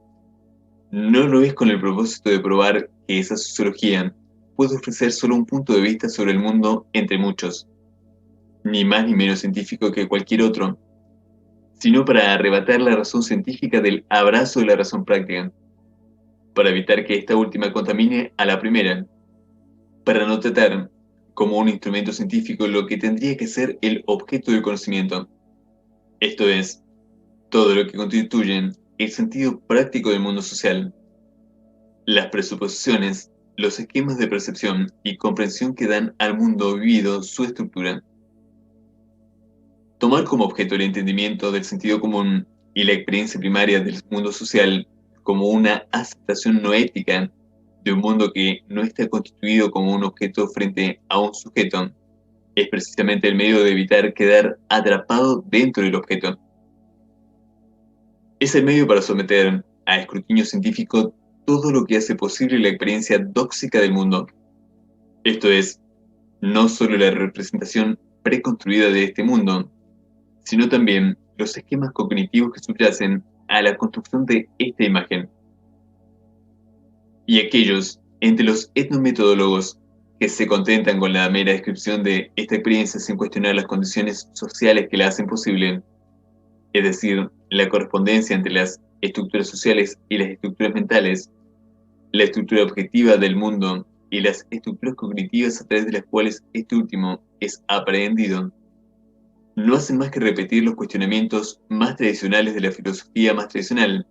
no lo es con el propósito de probar que esa sociología puede ofrecer solo un punto de vista sobre el mundo entre muchos, ni más ni menos científico que cualquier otro, sino para arrebatar la razón científica del abrazo de la razón práctica, para evitar que esta última contamine a la primera, para no tratar como un instrumento científico lo que tendría que ser el objeto del conocimiento, esto es, todo lo que constituye el sentido práctico del mundo social, las presuposiciones, los esquemas de percepción y comprensión que dan al mundo vivido su estructura. Tomar como objeto el entendimiento del sentido común y la experiencia primaria del mundo social como una aceptación no ética de un mundo que no está constituido como un objeto frente a un sujeto, es precisamente el medio de evitar quedar atrapado dentro del objeto. Es el medio para someter a escrutinio científico todo lo que hace posible la experiencia dóxica del mundo. Esto es, no solo la representación preconstruida de este mundo, sino también los esquemas cognitivos que subyacen a la construcción de esta imagen. Y aquellos entre los etnometodólogos que se contentan con la mera descripción de esta experiencia sin cuestionar las condiciones sociales que la hacen posible, es decir, la correspondencia entre las estructuras sociales y las estructuras mentales, la estructura objetiva del mundo y las estructuras cognitivas a través de las cuales este último es aprehendido, no hacen más que repetir los cuestionamientos más tradicionales de la filosofía más tradicional,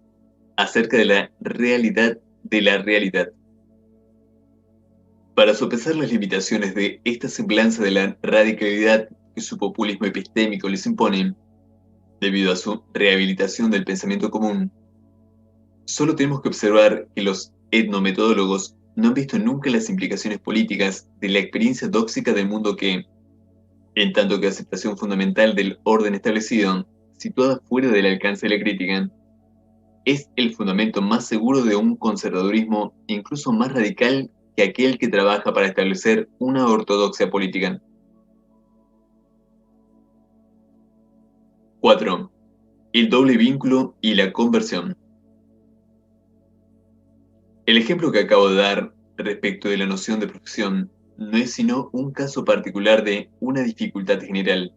acerca de la realidad de la realidad. Para sopesar las limitaciones de esta semblanza de la radicalidad que su populismo epistémico les impone, debido a su rehabilitación del pensamiento común, solo tenemos que observar que los etnometodólogos no han visto nunca las implicaciones políticas de la experiencia dóxica del mundo que, en tanto que aceptación fundamental del orden establecido, situada fuera del alcance de la crítica, es el fundamento más seguro de un conservadurismo incluso más radical que aquel que trabaja para establecer una ortodoxia política. 4. El doble vínculo y la conversión. El ejemplo que acabo de dar respecto de la noción de profesión no es sino un caso particular de una dificultad general.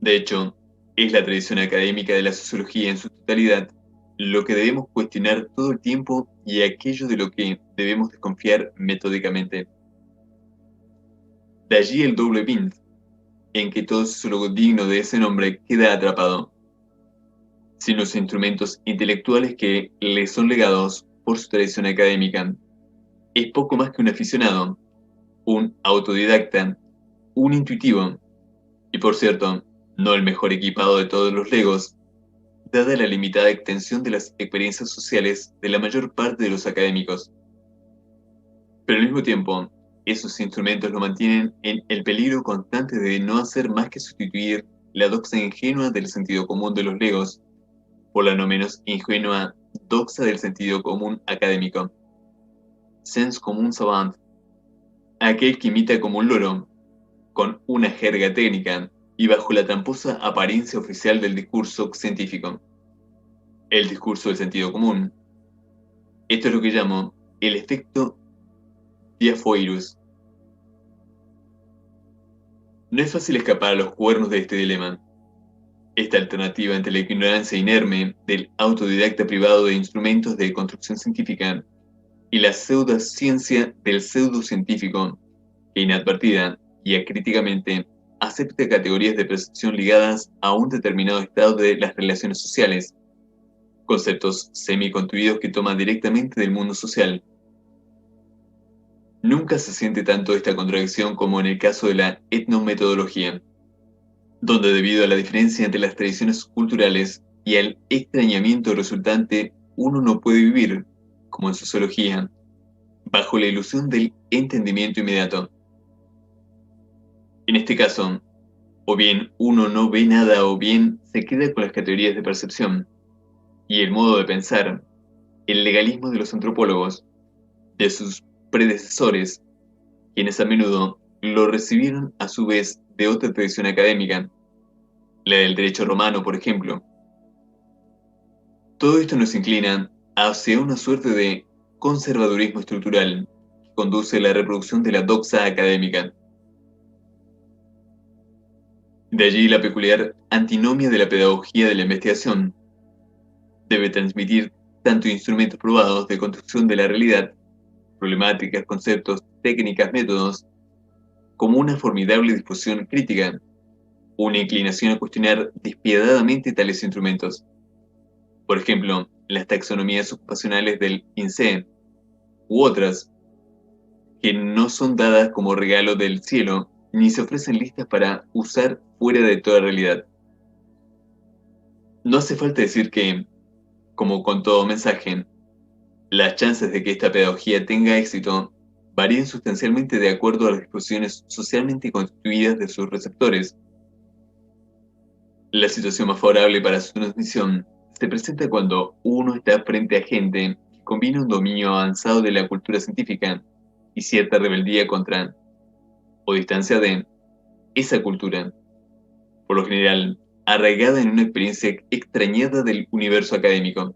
De hecho, es la tradición académica de la sociología en su totalidad lo que debemos cuestionar todo el tiempo y aquello de lo que debemos desconfiar metódicamente. De allí el doble vint, en que todo sociólogo digno de ese nombre queda atrapado, sin los instrumentos intelectuales que le son legados por su tradición académica. Es poco más que un aficionado, un autodidacta, un intuitivo, y por cierto, no el mejor equipado de todos los legos, dada la limitada extensión de las experiencias sociales de la mayor parte de los académicos. Pero al mismo tiempo, esos instrumentos lo mantienen en el peligro constante de no hacer más que sustituir la doxa ingenua del sentido común de los legos por la no menos ingenua doxa del sentido común académico. Sens commun savant, aquel que imita como un loro, con una jerga técnica y bajo la tramposa apariencia oficial del discurso científico. El discurso del sentido común. Esto es lo que llamo el efecto diafoirus. No es fácil escapar a los cuernos de este dilema. Esta alternativa entre la ignorancia inerme del autodidacta privado de instrumentos de construcción científica y la pseudociencia del pseudocientífico, que inadvertida y acríticamente acepta categorías de percepción ligadas a un determinado estado de las relaciones sociales, conceptos semi-construidos que toman directamente del mundo social. Nunca se siente tanto esta contradicción como en el caso de la etnometodología, donde debido a la diferencia entre las tradiciones culturales y al extrañamiento resultante, uno no puede vivir, como en sociología, bajo la ilusión del entendimiento inmediato. En este caso, o bien uno no ve nada o bien se queda con las categorías de percepción, y el modo de pensar, el legalismo de los antropólogos, de sus predecesores, quienes a menudo lo recibieron a su vez de otra tradición académica, la del derecho romano, por ejemplo. Todo esto nos inclina hacia una suerte de conservadurismo estructural que conduce a la reproducción de la doxa académica. De allí la peculiar antinomia de la pedagogía de la investigación. Debe transmitir tanto instrumentos probados de construcción de la realidad, problemáticas, conceptos, técnicas, métodos, como una formidable disposición crítica, una inclinación a cuestionar despiadadamente tales instrumentos. Por ejemplo, las taxonomías ocupacionales del INSEE, u otras, que no son dadas como regalo del cielo, ni se ofrecen listas para usar fuera de toda realidad. No hace falta decir que, como con todo mensaje, las chances de que esta pedagogía tenga éxito varían sustancialmente de acuerdo a las disposiciones socialmente constituidas de sus receptores. La situación más favorable para su transmisión se presenta cuando uno está frente a gente que combina un dominio avanzado de la cultura científica y cierta rebeldía contra, o distancia de, esa cultura, por lo general arraigada en una experiencia extrañada del universo académico,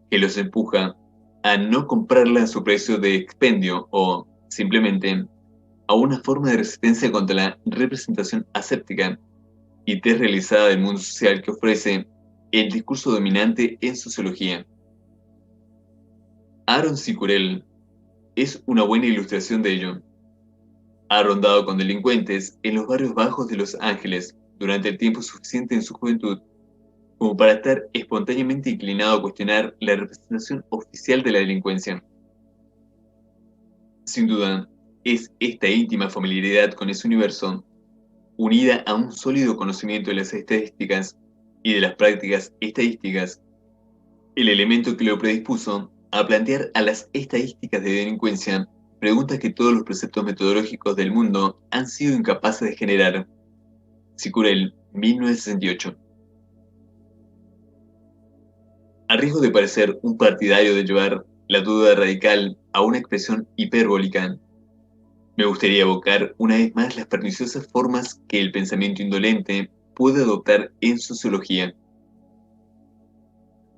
que los empuja a no comprarla a su precio de expendio o, simplemente, a una forma de resistencia contra la representación aséptica y desrealizada del mundo social que ofrece el discurso dominante en sociología. Aaron Sicurel es una buena ilustración de ello. Ha rondado con delincuentes en los barrios bajos de Los Ángeles durante el tiempo suficiente en su juventud como para estar espontáneamente inclinado a cuestionar la representación oficial de la delincuencia. Sin duda, es esta íntima familiaridad con ese universo, unida a un sólido conocimiento de las estadísticas y de las prácticas estadísticas, el elemento que lo predispuso a plantear a las estadísticas de delincuencia preguntas que todos los preceptos metodológicos del mundo han sido incapaces de generar. Sicurel, 1968. A riesgo de parecer un partidario de llevar la duda radical a una expresión hiperbólica, me gustaría evocar una vez más las perniciosas formas que el pensamiento indolente puede adoptar en sociología.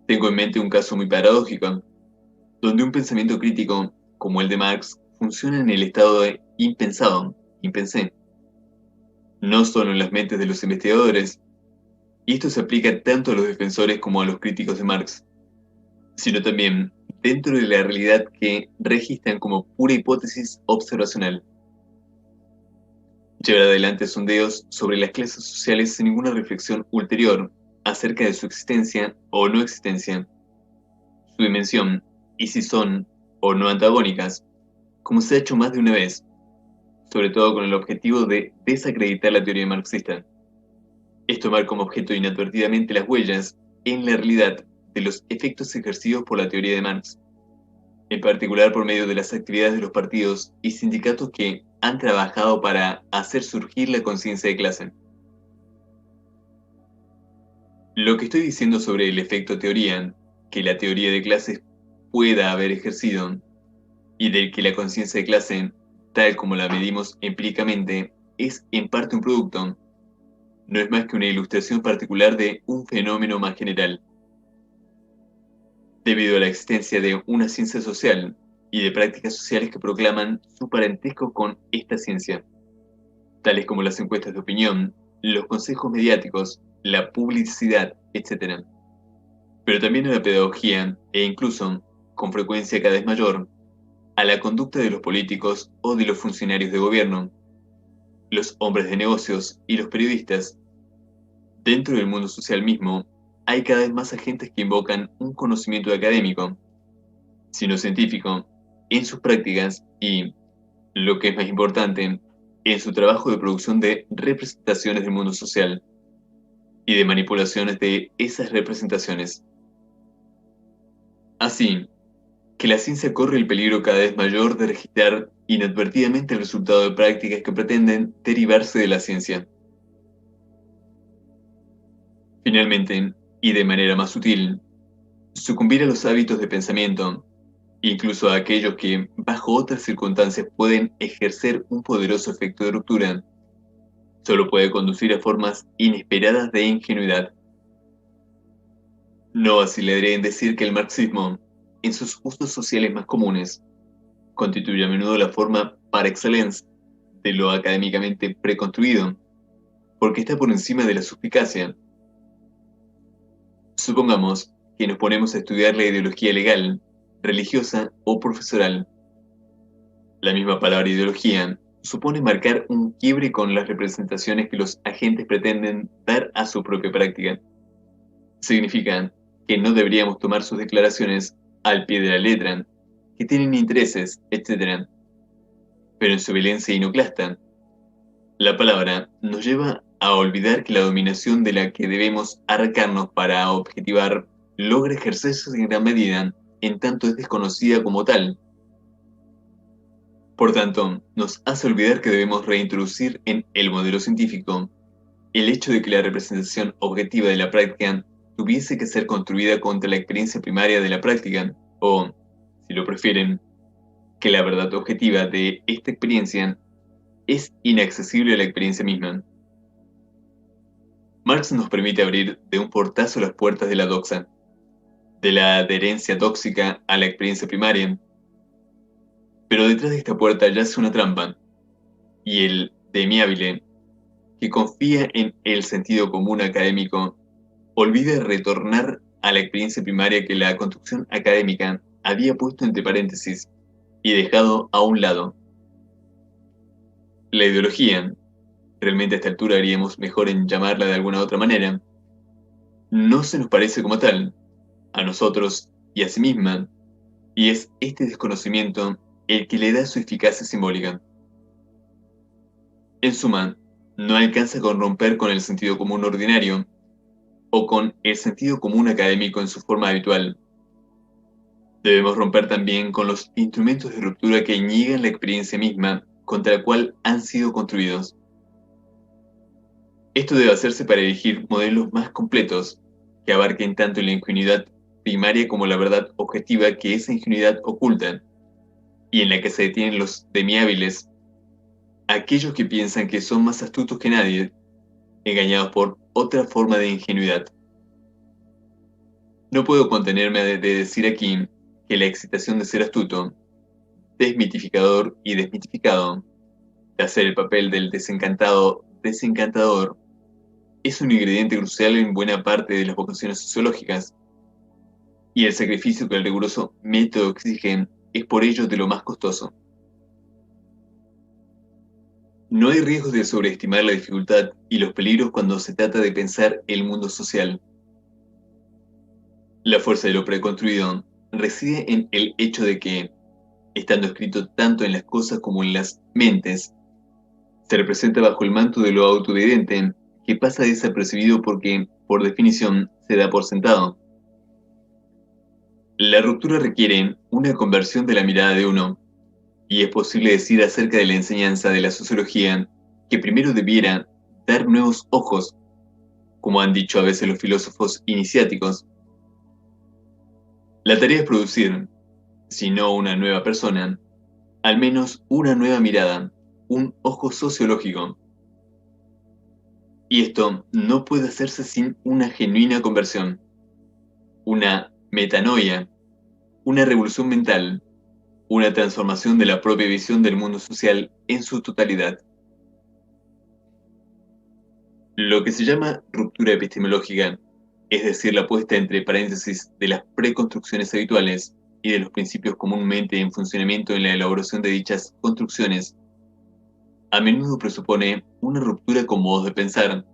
Tengo en mente un caso muy paradójico, donde un pensamiento crítico, como el de Marx, funciona en el estado de impensado, impensé, no solo en las mentes de los investigadores, y esto se aplica tanto a los defensores como a los críticos de Marx, sino también dentro de la realidad que registran como pura hipótesis observacional. Llevar adelante sondeos sobre las clases sociales sin ninguna reflexión ulterior acerca de su existencia o no existencia, su dimensión y si son o no antagónicas, como se ha hecho más de una vez, sobre todo con el objetivo de desacreditar la teoría marxista. Es tomar como objeto inadvertidamente las huellas, en la realidad, de los efectos ejercidos por la teoría de Marx, en particular por medio de las actividades de los partidos y sindicatos que han trabajado para hacer surgir la conciencia de clase. Lo que estoy diciendo sobre el efecto teoría, que la teoría de clases pueda haber ejercido, y del que la conciencia de clase, tal como la medimos empíricamente, es en parte un producto, no es más que una ilustración particular de un fenómeno más general. Debido a la existencia de una ciencia social y de prácticas sociales que proclaman su parentesco con esta ciencia, tales como las encuestas de opinión, los consejos mediáticos, la publicidad, etc. Pero también a la pedagogía e incluso, con frecuencia cada vez mayor, a la conducta de los políticos o de los funcionarios de gobierno, los hombres de negocios y los periodistas. Dentro del mundo social mismo, hay cada vez más agentes que invocan un conocimiento académico, sino científico, en sus prácticas y, lo que es más importante, en su trabajo de producción de representaciones del mundo social y de manipulaciones de esas representaciones. Así, que la ciencia corre el peligro cada vez mayor de registrar inadvertidamente el resultado de prácticas que pretenden derivarse de la ciencia. Finalmente, y de manera más sutil, sucumbir a los hábitos de pensamiento, incluso a aquellos que, bajo otras circunstancias, pueden ejercer un poderoso efecto de ruptura, solo puede conducir a formas inesperadas de ingenuidad. No vacilaré en decir que el marxismo, en sus usos sociales más comunes, constituye a menudo la forma par excellence de lo académicamente preconstruido, porque está por encima de la suspicacia. Supongamos que nos ponemos a estudiar la ideología legal, religiosa o profesoral. La misma palabra ideología supone marcar un quiebre con las representaciones que los agentes pretenden dar a su propia práctica. Significa que no deberíamos tomar sus declaraciones al pie de la letra, que tienen intereses, etc. Pero en su violencia inoclasta, la palabra nos lleva a olvidar que la dominación de la que debemos arrancarnos para objetivar logra ejercerse en gran medida, en tanto es desconocida como tal. Por tanto, nos hace olvidar que debemos reintroducir en el modelo científico el hecho de que la representación objetiva de la práctica tuviese que ser construida contra la experiencia primaria de la práctica, o, si lo prefieren, que la verdad objetiva de esta experiencia es inaccesible a la experiencia misma. Marx nos permite abrir de un portazo las puertas de la doxa, de la adherencia tóxica a la experiencia primaria, pero detrás de esta puerta yace una trampa, y el demiable, que confía en el sentido común académico, olvida retornar a la experiencia primaria que la construcción académica había puesto entre paréntesis y dejado a un lado. La ideología, realmente a esta altura haríamos mejor en llamarla de alguna otra manera, no se nos parece como tal, a nosotros y a sí misma, y es este desconocimiento el que le da su eficacia simbólica. En suma, no alcanza con romper con el sentido común ordinario o con el sentido común académico en su forma habitual. Debemos romper también con los instrumentos de ruptura que niegan la experiencia misma contra la cual han sido construidos. Esto debe hacerse para elegir modelos más completos, que abarquen tanto la ingenuidad primaria como la verdad objetiva que esa ingenuidad oculta, y en la que se detienen los demiábiles, aquellos que piensan que son más astutos que nadie, engañados por otra forma de ingenuidad. No puedo contenerme de decir aquí que la excitación de ser astuto, desmitificador y desmitificado, de hacer el papel del desencantado desencantador, es un ingrediente crucial en buena parte de las vocaciones sociológicas, y el sacrificio que el riguroso método exige es por ello de lo más costoso. No hay riesgo de sobreestimar la dificultad y los peligros cuando se trata de pensar el mundo social. La fuerza de lo preconstruido reside en el hecho de que, estando escrito tanto en las cosas como en las mentes, se representa bajo el manto de lo autoevidente, que pasa desapercibido porque, por definición, se da por sentado. La ruptura requiere una conversión de la mirada de uno, y es posible decir acerca de la enseñanza de la sociología que primero debiera dar nuevos ojos, como han dicho a veces los filósofos iniciáticos. La tarea es producir, si no una nueva persona, al menos una nueva mirada, un ojo sociológico. Y esto no puede hacerse sin una genuina conversión, una metanoia, una revolución mental, una transformación de la propia visión del mundo social en su totalidad. Lo que se llama ruptura epistemológica, es decir, la puesta entre paréntesis de las preconstrucciones habituales y de los principios comúnmente en funcionamiento en la elaboración de dichas construcciones, a menudo presupone una ruptura con modos de pensar,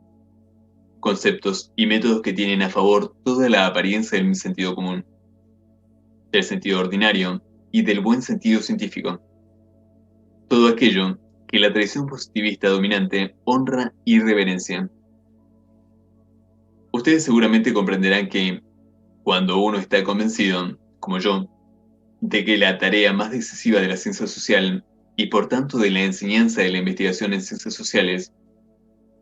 conceptos y métodos que tienen a favor toda la apariencia del sentido común, del sentido ordinario y del buen sentido científico. Todo aquello que la tradición positivista dominante honra y reverencia. Ustedes seguramente comprenderán que, cuando uno está convencido, como yo, de que la tarea más decisiva de la ciencia social, y por tanto de la enseñanza de la investigación en ciencias sociales,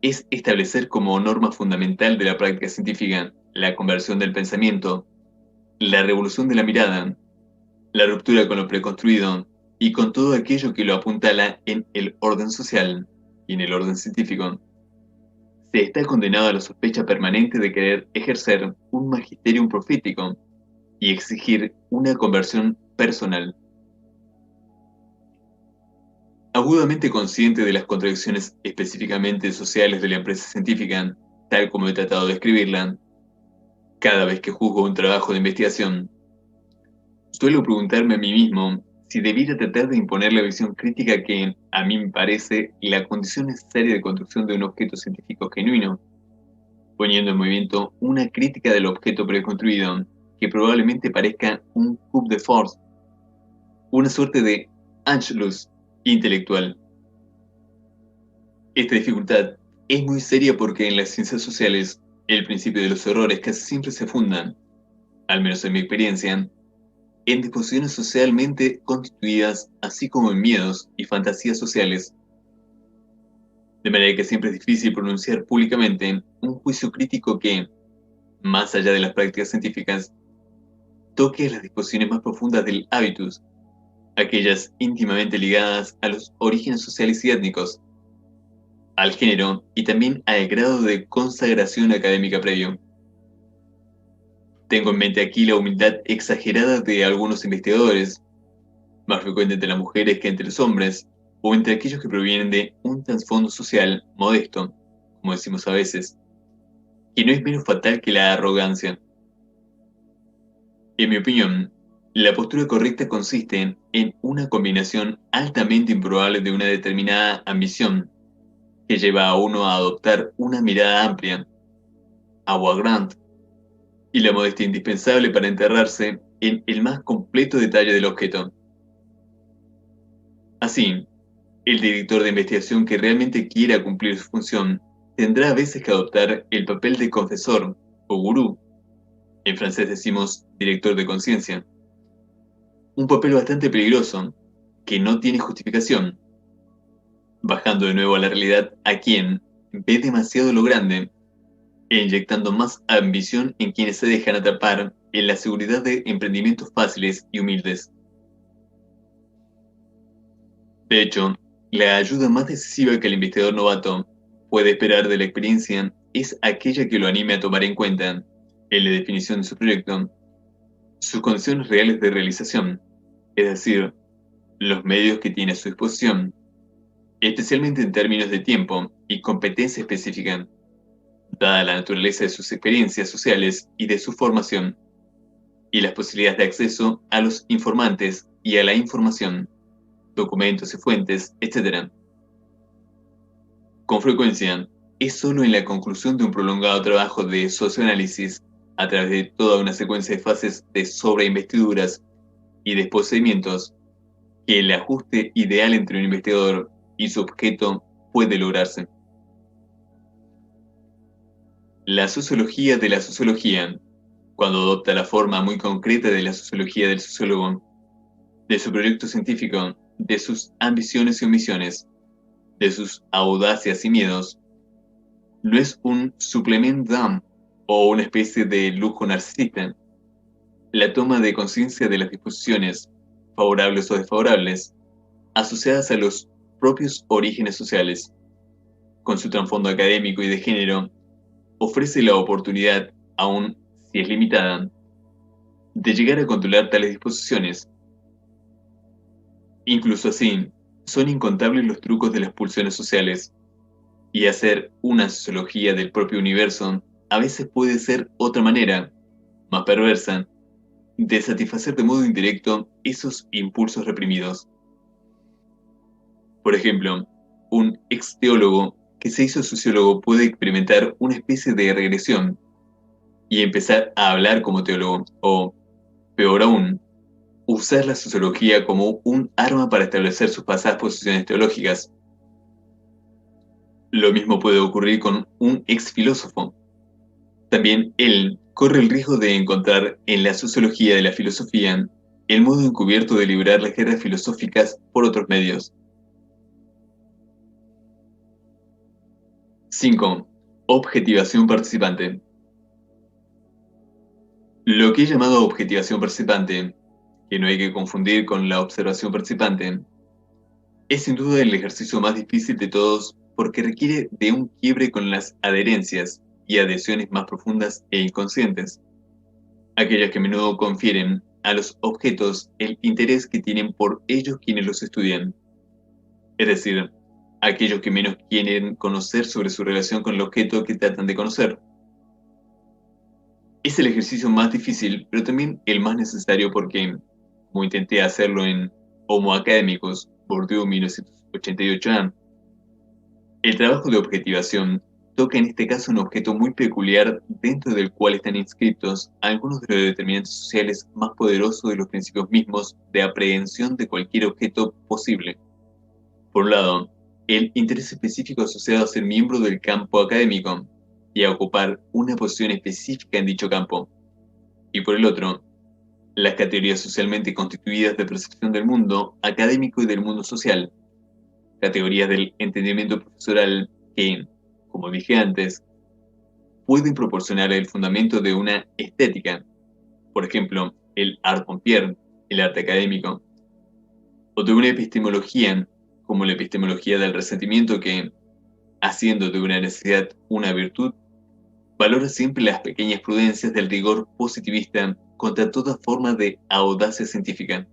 es establecer como norma fundamental de la práctica científica la conversión del pensamiento, la revolución de la mirada, la ruptura con lo preconstruido y con todo aquello que lo apuntala en el orden social y en el orden científico, se está condenado a la sospecha permanente de querer ejercer un magisterium profético y exigir una conversión personal. Agudamente consciente de las contradicciones específicamente sociales de la empresa científica, tal como he tratado de escribirla, cada vez que juzgo un trabajo de investigación, suelo preguntarme a mí mismo si debiera tratar de imponer la visión crítica que, a mí me parece, la condición necesaria de construcción de un objeto científico genuino, poniendo en movimiento una crítica del objeto preconstruido que probablemente parezca un coup de force, una suerte de Anschluss intelectual. Esta dificultad es muy seria porque en las ciencias sociales el principio de los errores casi siempre se fundan, al menos en mi experiencia, en disposiciones socialmente constituidas, así como en miedos y fantasías sociales, de manera que siempre es difícil pronunciar públicamente un juicio crítico que, más allá de las prácticas científicas, toque las disposiciones más profundas del hábitus, aquellas íntimamente ligadas a los orígenes sociales y étnicos, al género y también al grado de consagración académica previo. Tengo en mente aquí la humildad exagerada de algunos investigadores, más frecuente entre las mujeres que entre los hombres, o entre aquellos que provienen de un trasfondo social modesto, como decimos a veces, que no es menos fatal que la arrogancia. En mi opinión, la postura correcta consiste en una combinación altamente improbable de una determinada ambición, que lleva a uno a adoptar una mirada amplia, a Wagrand, y la modestia indispensable para enterrarse en el más completo detalle del objeto. Así, el director de investigación que realmente quiera cumplir su función tendrá a veces que adoptar el papel de confesor o gurú, en francés decimos director de conciencia, un papel bastante peligroso que no tiene justificación, bajando de nuevo a la realidad a quien ve demasiado lo grande e inyectando más ambición en quienes se dejan atrapar en la seguridad de emprendimientos fáciles y humildes. De hecho, la ayuda más decisiva que el investigador novato puede esperar de la experiencia es aquella que lo anime a tomar en cuenta, en la definición de su proyecto, sus condiciones reales de realización, es decir, los medios que tiene a su disposición, especialmente en términos de tiempo y competencia específica, dada la naturaleza de sus experiencias sociales y de su formación, y las posibilidades de acceso a los informantes y a la información, documentos y fuentes, etc. Con frecuencia, es solo en la conclusión de un prolongado trabajo de socioanálisis, a través de toda una secuencia de fases de sobreinvestiduras y desposeimientos, que el ajuste ideal entre un investigador y su objeto puede lograrse. La sociología de la sociología, cuando adopta la forma muy concreta de la sociología del sociólogo, de su proyecto científico, de sus ambiciones y omisiones, de sus audacias y miedos, no es un suplemento d'âme o una especie de lujo narcisista. La toma de conciencia de las disposiciones, favorables o desfavorables, asociadas a los propios orígenes sociales, con su trasfondo académico y de género, ofrece la oportunidad, aun si es limitada, de llegar a controlar tales disposiciones. Incluso así, son incontables los trucos de las pulsiones sociales, y hacer una sociología del propio universo a veces puede ser otra manera, más perversa, de satisfacer de modo indirecto esos impulsos reprimidos. Por ejemplo, un ex teólogo que se hizo sociólogo puede experimentar una especie de regresión y empezar a hablar como teólogo, o, peor aún, usar la sociología como un arma para establecer sus pasadas posiciones teológicas. Lo mismo puede ocurrir con un ex filósofo. También él corre el riesgo de encontrar en la sociología de la filosofía el modo encubierto de librar las guerras filosóficas por otros medios. 5. Objetivación participante. Lo que he llamado objetivación participante, que no hay que confundir con la observación participante, es sin duda el ejercicio más difícil de todos porque requiere de un quiebre con las adherencias y adhesiones más profundas e inconscientes, aquellas que a menudo confieren a los objetos el interés que tienen por ellos quienes los estudian, es decir, aquellos que menos quieren conocer sobre su relación con el objeto que tratan de conocer. Es el ejercicio más difícil, pero también el más necesario porque, como intenté hacerlo en Homo Academicus, Bourdieu 1988, el trabajo de objetivación toca en este caso un objeto muy peculiar dentro del cual están inscritos algunos de los determinantes sociales más poderosos de los principios mismos de aprehensión de cualquier objeto posible. Por un lado, el interés específico asociado a ser miembro del campo académico y a ocupar una posición específica en dicho campo. Y por el otro, las categorías socialmente constituidas de percepción del mundo académico y del mundo social, categorías del entendimiento profesoral que, como dije antes, pueden proporcionar el fundamento de una estética, por ejemplo, el art pompier, el arte académico, o de una epistemología, como la epistemología del resentimiento que, haciendo de una necesidad una virtud, valora siempre las pequeñas prudencias del rigor positivista contra toda forma de audacia científica.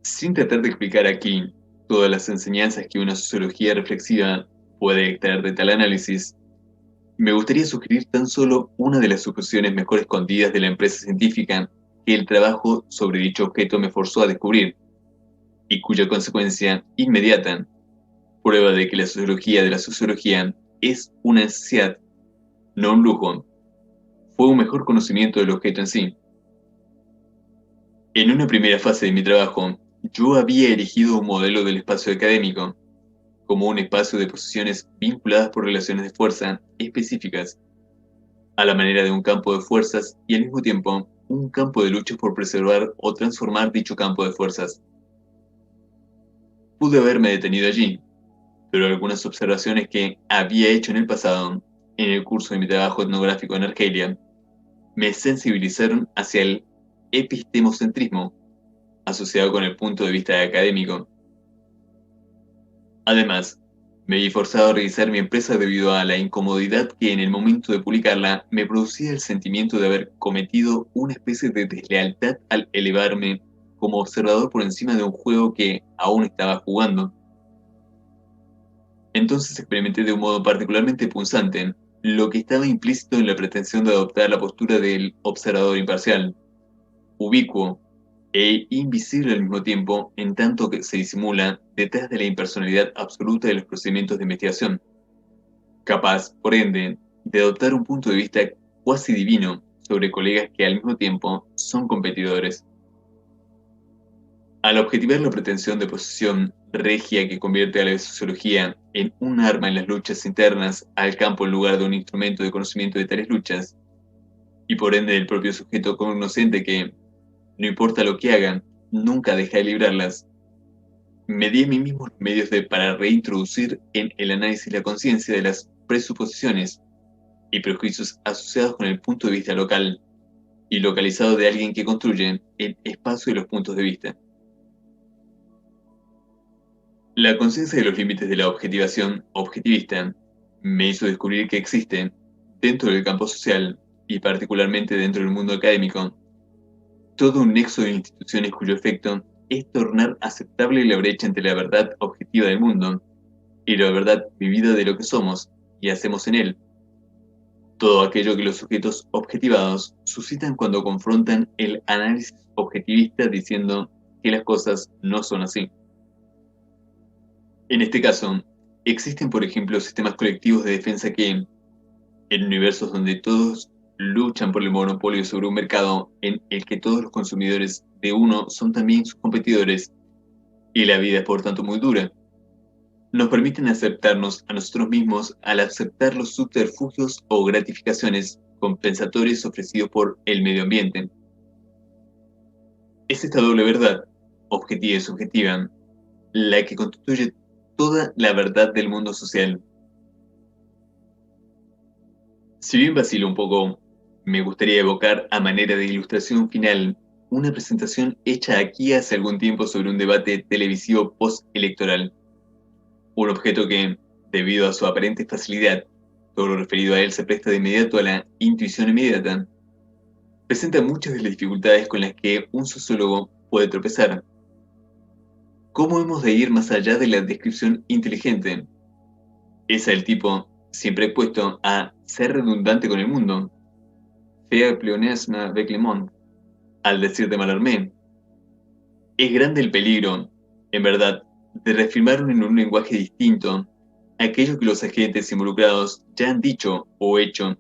Sin tratar de explicar aquí todas las enseñanzas que una sociología reflexiva puede extraer de tal análisis, me gustaría sugerir tan solo una de las suposiciones mejor escondidas de la empresa científica que el trabajo sobre dicho objeto me forzó a descubrir, y cuya consecuencia inmediata, prueba de que la sociología de la sociología es una necesidad, no un lujo, fue un mejor conocimiento del objeto en sí. En una primera fase de mi trabajo, yo había elegido un modelo del espacio académico, como un espacio de posiciones vinculadas por relaciones de fuerza específicas, a la manera de un campo de fuerzas y al mismo tiempo un campo de lucha por preservar o transformar dicho campo de fuerzas. Pude haberme detenido allí, pero algunas observaciones que había hecho en el pasado, en el curso de mi trabajo etnográfico en Argelia, me sensibilizaron hacia el epistemocentrismo asociado con el punto de vista académico. Además, me vi forzado a revisar mi empresa debido a la incomodidad que en el momento de publicarla me producía el sentimiento de haber cometido una especie de deslealtad al elevarme como observador por encima de un juego que aún estaba jugando. Entonces experimenté de un modo particularmente punzante lo que estaba implícito en la pretensión de adoptar la postura del observador imparcial, ubicuo e invisible al mismo tiempo, en tanto que se disimula detrás de la impersonalidad absoluta de los procedimientos de investigación, capaz, por ende, de adoptar un punto de vista cuasi divino sobre colegas que al mismo tiempo son competidores. Al objetivar la pretensión de posición regia que convierte a la sociología en un arma en las luchas internas al campo en lugar de un instrumento de conocimiento de tales luchas, y por ende del propio sujeto cognoscente que, no importa lo que hagan, nunca deja de librarlas, me di a mí mismo los medios para reintroducir en el análisis la conciencia de las presuposiciones y prejuicios asociados con el punto de vista local y localizado de alguien que construye el espacio de los puntos de vista. La conciencia de los límites de la objetivación objetivista me hizo descubrir que existe, dentro del campo social y particularmente dentro del mundo académico, todo un nexo de instituciones cuyo efecto es tornar aceptable la brecha entre la verdad objetiva del mundo y la verdad vivida de lo que somos y hacemos en él. Todo aquello que los sujetos objetivados suscitan cuando confrontan el análisis objetivista diciendo que las cosas no son así. En este caso, existen por ejemplo sistemas colectivos de defensa que, en universos donde todos luchan por el monopolio sobre un mercado en el que todos los consumidores de uno son también sus competidores, y la vida es por tanto muy dura, nos permiten aceptarnos a nosotros mismos al aceptar los subterfugios o gratificaciones compensatorias ofrecidos por el medio ambiente. Es esta doble verdad, objetiva y subjetiva, la que constituye toda la verdad del mundo social. Si bien vacilo un poco, me gustaría evocar a manera de ilustración final una presentación hecha aquí hace algún tiempo sobre un debate televisivo post-electoral. Un objeto que, debido a su aparente facilidad, todo lo referido a él se presta de inmediato a la intuición inmediata, presenta muchas de las dificultades con las que un sociólogo puede tropezar. ¿Cómo hemos de ir más allá de la descripción inteligente? Esa del tipo siempre expuesto a ser redundante con el mundo. Faire pléonasme avec le monde, al decir de Mallarmé. Es grande el peligro, en verdad, de reafirmar en un lenguaje distinto aquello que los agentes involucrados ya han dicho o hecho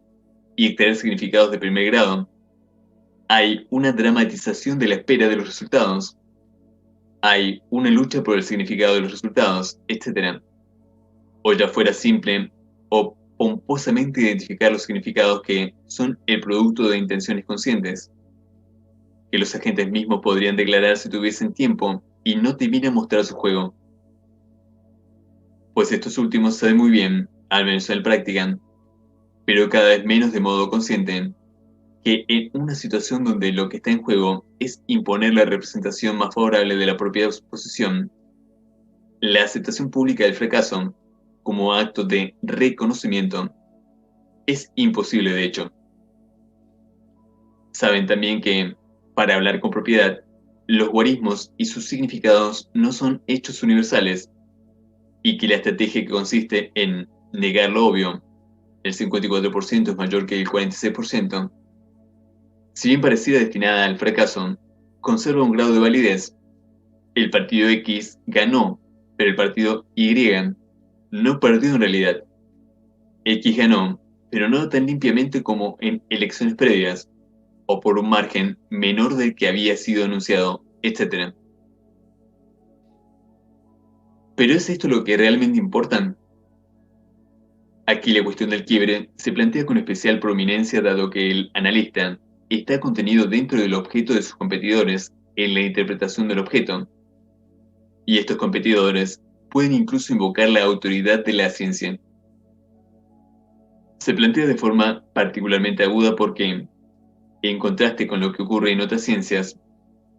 y extraer significados de primer grado. Hay una dramatización de la espera de los resultados. Hay una lucha por el significado de los resultados, etc. O ya fuera simple o pomposamente identificar los significados que son el producto de intenciones conscientes, que los agentes mismos podrían declarar si tuviesen tiempo y no temieran mostrar su juego. Pues estos últimos saben muy bien, al menos en la práctica, pero cada vez menos de modo consciente, que en una situación donde lo que está en juego es imponer la representación más favorable de la propia posición, la aceptación pública del fracaso, como acto de reconocimiento, es imposible de hecho. Saben también que, para hablar con propiedad, los guarismos y sus significados no son hechos universales, y que la estrategia que consiste en negar lo obvio, el 54% es mayor que el 46%, si bien parecida destinada al fracaso, conserva un grado de validez. El partido X ganó, pero el partido Y no perdió en realidad. X ganó, pero no tan limpiamente como en elecciones previas, o por un margen menor del que había sido anunciado, etc. ¿Pero es esto lo que realmente importa? Aquí la cuestión del quiebre se plantea con especial prominencia dado que el analista está contenido dentro del objeto de sus competidores en la interpretación del objeto, y estos competidores pueden incluso invocar la autoridad de la ciencia. Se plantea de forma particularmente aguda porque, en contraste con lo que ocurre en otras ciencias,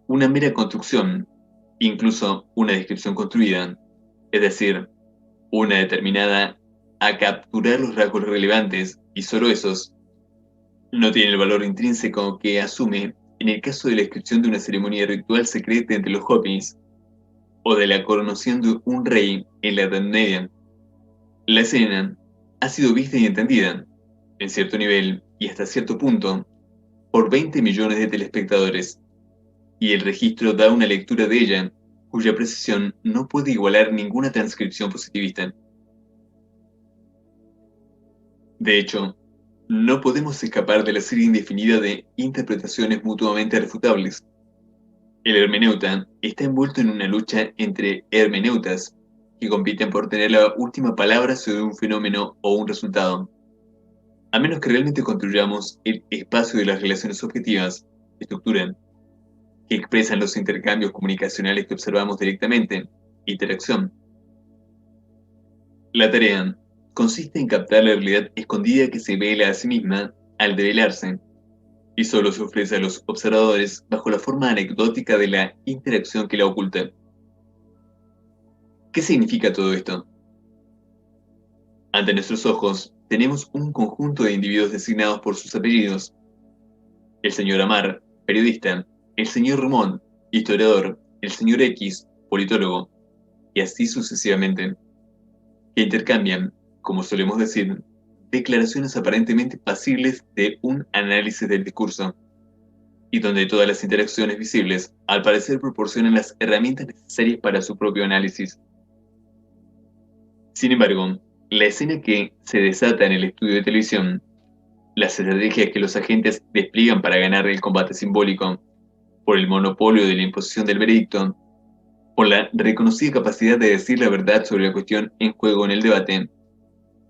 una mera construcción, incluso una descripción construida, es decir, una determinada a capturar los rasgos relevantes y solo esos, no tiene el valor intrínseco que asume en el caso de la descripción de una ceremonia ritual secreta entre los Hopis o de la coronación de un rey en la Edad Media. La escena ha sido vista y entendida, en cierto nivel y hasta cierto punto, por 20 millones de telespectadores, y el registro da una lectura de ella cuya precisión no puede igualar ninguna transcripción positivista. De hecho, no podemos escapar de la serie indefinida de interpretaciones mutuamente refutables. El hermeneuta está envuelto en una lucha entre hermeneutas que compiten por tener la última palabra sobre un fenómeno o un resultado. A menos que realmente construyamos el espacio de las relaciones objetivas, estructura, que expresan los intercambios comunicacionales que observamos directamente, interacción. La tarea consiste en captar la realidad escondida que se vela a sí misma al develarse, y solo se ofrece a los observadores bajo la forma anecdótica de la interacción que la oculta. ¿Qué significa todo esto? Ante nuestros ojos tenemos un conjunto de individuos designados por sus apellidos. El señor Amar, periodista; el señor Ramón, historiador; el señor X, politólogo, y así sucesivamente, que intercambian, como solemos decir, declaraciones aparentemente pasibles de un análisis del discurso, y donde todas las interacciones visibles, al parecer, proporcionan las herramientas necesarias para su propio análisis. Sin embargo, la escena que se desata en el estudio de televisión, las estrategias que los agentes despliegan para ganar el combate simbólico, por el monopolio de la imposición del veredicto, por la reconocida capacidad de decir la verdad sobre la cuestión en juego en el debate,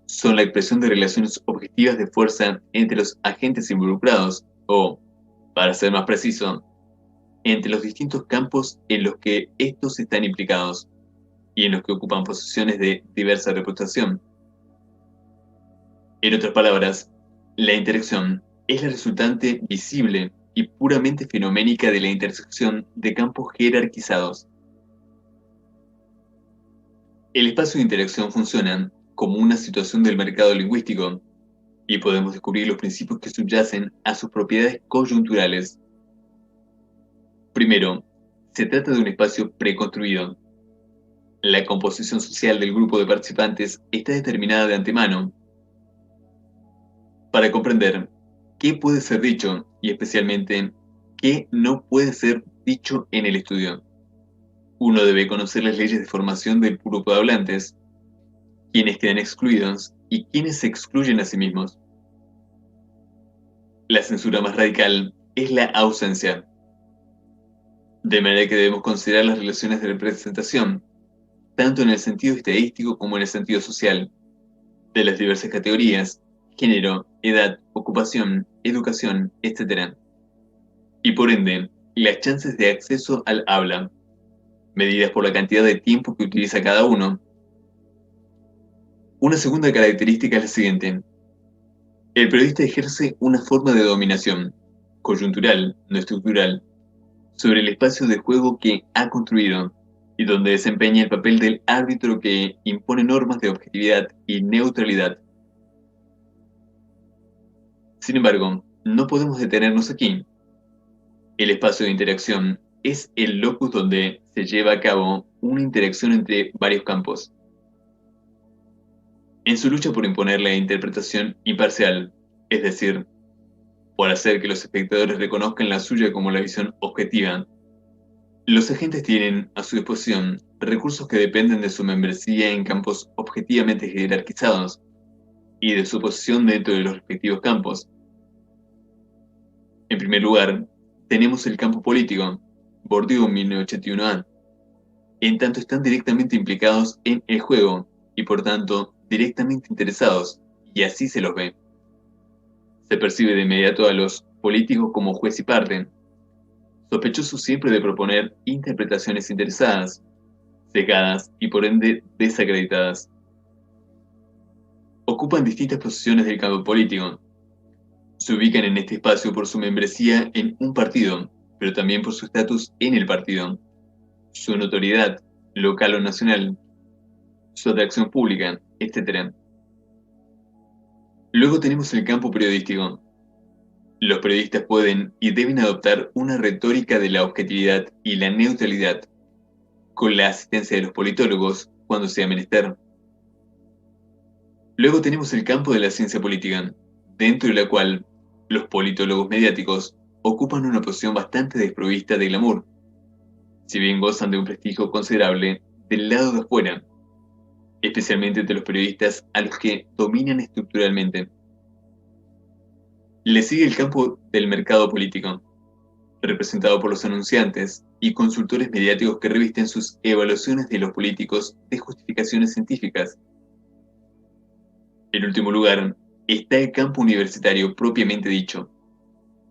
son la expresión de relaciones objetivas de fuerza entre los agentes involucrados, o, para ser más preciso, entre los distintos campos en los que estos están implicados y en los que ocupan posiciones de diversa reputación. En otras palabras, la interacción es la resultante visible y puramente fenoménica de la intersección de campos jerarquizados. El espacio de interacción funciona como una situación del mercado lingüístico, y podemos descubrir los principios que subyacen a sus propiedades coyunturales. Primero, se trata de un espacio preconstruido. La composición social del grupo de participantes está determinada de antemano. Para comprender qué puede ser dicho y especialmente qué no puede ser dicho en el estudio, uno debe conocer las leyes de formación del grupo de hablantes, quienes quedan excluidos y quienes se excluyen a sí mismos. La censura más radical es la ausencia, de manera que debemos considerar las relaciones de representación, tanto en el sentido estadístico como en el sentido social, de las diversas categorías: género, edad, ocupación, educación, etc. Y por ende, las chances de acceso al habla, medidas por la cantidad de tiempo que utiliza cada uno. Una segunda característica es la siguiente: el periodista ejerce una forma de dominación, coyuntural, no estructural, sobre el espacio de juego que ha construido, y donde desempeña el papel del árbitro que impone normas de objetividad y neutralidad. Sin embargo, no podemos detenernos aquí. El espacio de interacción es el locus donde se lleva a cabo una interacción entre varios campos. En su lucha por imponer la interpretación imparcial, es decir, por hacer que los espectadores reconozcan la suya como la visión objetiva, los agentes tienen a su disposición recursos que dependen de su membresía en campos objetivamente jerarquizados. y de su posición dentro de los respectivos campos. En primer lugar, tenemos el campo político, Bourdieu 1981A, en tanto están directamente implicados en el juego y por tanto directamente interesados, y así se los ve. Se percibe de inmediato a los políticos como juez y parte, sospechosos siempre de proponer interpretaciones interesadas, cegadas y por ende desacreditadas. Ocupan distintas posiciones del campo político. Se ubican en este espacio por su membresía en un partido, pero también por su estatus en el partido, su notoriedad, local o nacional, su atracción pública, etc. Luego tenemos el campo periodístico. Los periodistas pueden y deben adoptar una retórica de la objetividad y la neutralidad, con la asistencia de los politólogos cuando sea menester. Luego tenemos el campo de la ciencia política, dentro de la cual los politólogos mediáticos ocupan una posición bastante desprovista de glamour, si bien gozan de un prestigio considerable del lado de afuera, especialmente entre los periodistas a los que dominan estructuralmente. Le sigue el campo del mercado político, representado por los anunciantes y consultores mediáticos que revisten sus evaluaciones de los políticos de justificaciones científicas. En último lugar, está el campo universitario propiamente dicho,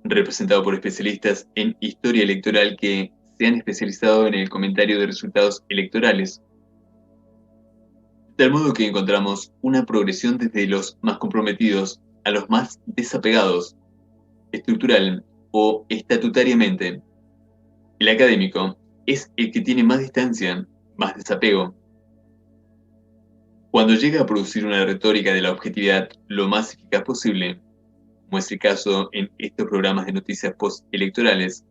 representado por especialistas en historia electoral que se han especializado en el comentario de resultados electorales. De tal modo que encontramos una progresión desde los más comprometidos a los más desapegados, estructural o estatutariamente. El académico es el que tiene más distancia, más desapego. Cuando llega a producir una retórica de la objetividad lo más eficaz posible, como es el caso en estos programas de noticias postelectorales,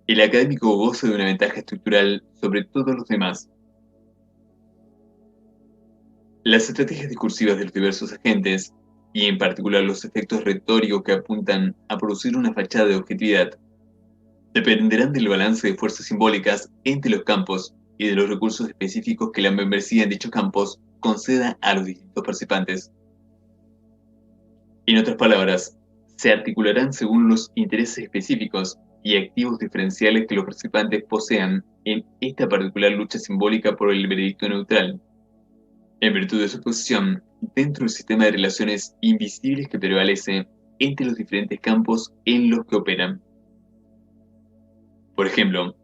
el académico goza de una ventaja estructural sobre todos los demás. Las estrategias discursivas de los diversos agentes, y en particular los efectos retóricos que apuntan a producir una fachada de objetividad, dependerán del balance de fuerzas simbólicas entre los campos y de los recursos específicos que la membresía en dichos campos conceda a los distintos participantes. En otras palabras, se articularán según los intereses específicos y activos diferenciales que los participantes posean en esta particular lucha simbólica por el veredicto neutral, en virtud de su posición dentro del sistema de relaciones invisibles que prevalece entre los diferentes campos en los que operan. Por ejemplo,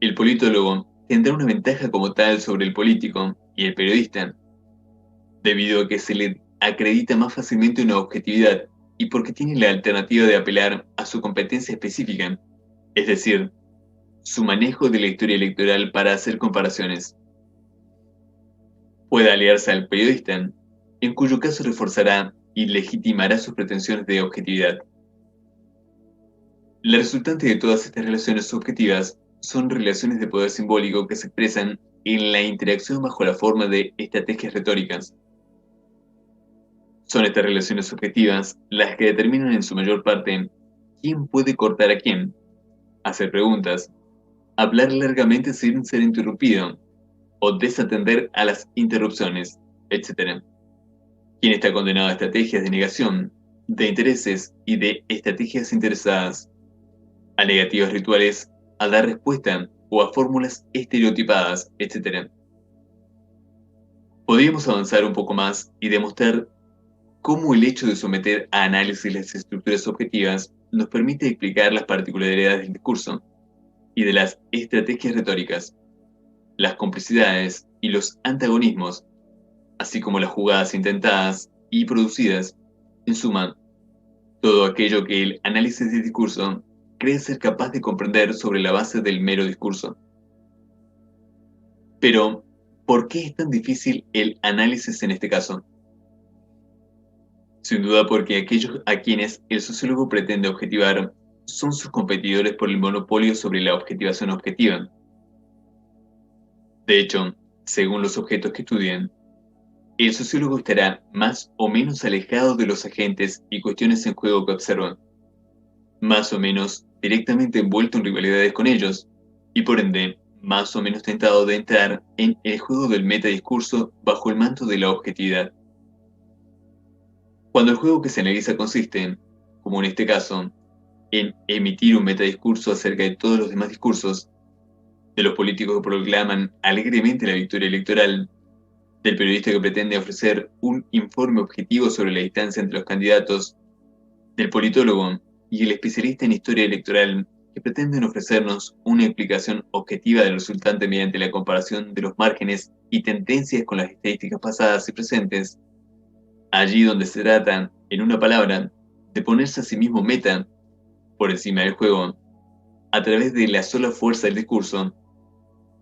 el politólogo tendrá una ventaja como tal sobre el político y el periodista, debido a que se le acredita más fácilmente una objetividad y porque tiene la alternativa de apelar a su competencia específica, es decir, su manejo de la historia electoral para hacer comparaciones. Puede aliarse al periodista, en cuyo caso reforzará y legitimará sus pretensiones de objetividad. La resultante de todas estas relaciones subjetivas son relaciones de poder simbólico que se expresan en la interacción bajo la forma de estrategias retóricas. Son estas relaciones subjetivas las que determinan en su mayor parte quién puede cortar a quién, hacer preguntas, hablar largamente sin ser interrumpido o desatender a las interrupciones, etc. Quién está condenado a estrategias de negación, de intereses y de estrategias interesadas, a negativas rituales, a dar respuesta o a fórmulas estereotipadas, etc. Podríamos avanzar un poco más y demostrar cómo el hecho de someter a análisis las estructuras objetivas nos permite explicar las particularidades del discurso y de las estrategias retóricas, las complicidades y los antagonismos, así como las jugadas intentadas y producidas, en suma, todo aquello que el análisis del discurso cree ser capaz de comprender sobre la base del mero discurso. Pero, ¿por qué es tan difícil el análisis en este caso? Sin duda porque aquellos a quienes el sociólogo pretende objetivar son sus competidores por el monopolio sobre la objetivación objetiva. De hecho, según los objetos que estudian, el sociólogo estará más o menos alejado de los agentes y cuestiones en juego que observa, más o menos directamente envuelto en rivalidades con ellos, y por ende, más o menos tentado de entrar en el juego del metadiscurso bajo el manto de la objetividad. Cuando el juego que se analiza consiste, como en este caso, en emitir un metadiscurso acerca de todos los demás discursos, de los políticos que proclaman alegremente la victoria electoral, del periodista que pretende ofrecer un informe objetivo sobre la distancia entre los candidatos, del politólogo y el especialista en historia electoral que pretenden ofrecernos una explicación objetiva del resultante mediante la comparación de los márgenes y tendencias con las estadísticas pasadas y presentes, allí donde se trata, en una palabra, de ponerse a sí mismo meta por encima del juego, a través de la sola fuerza del discurso,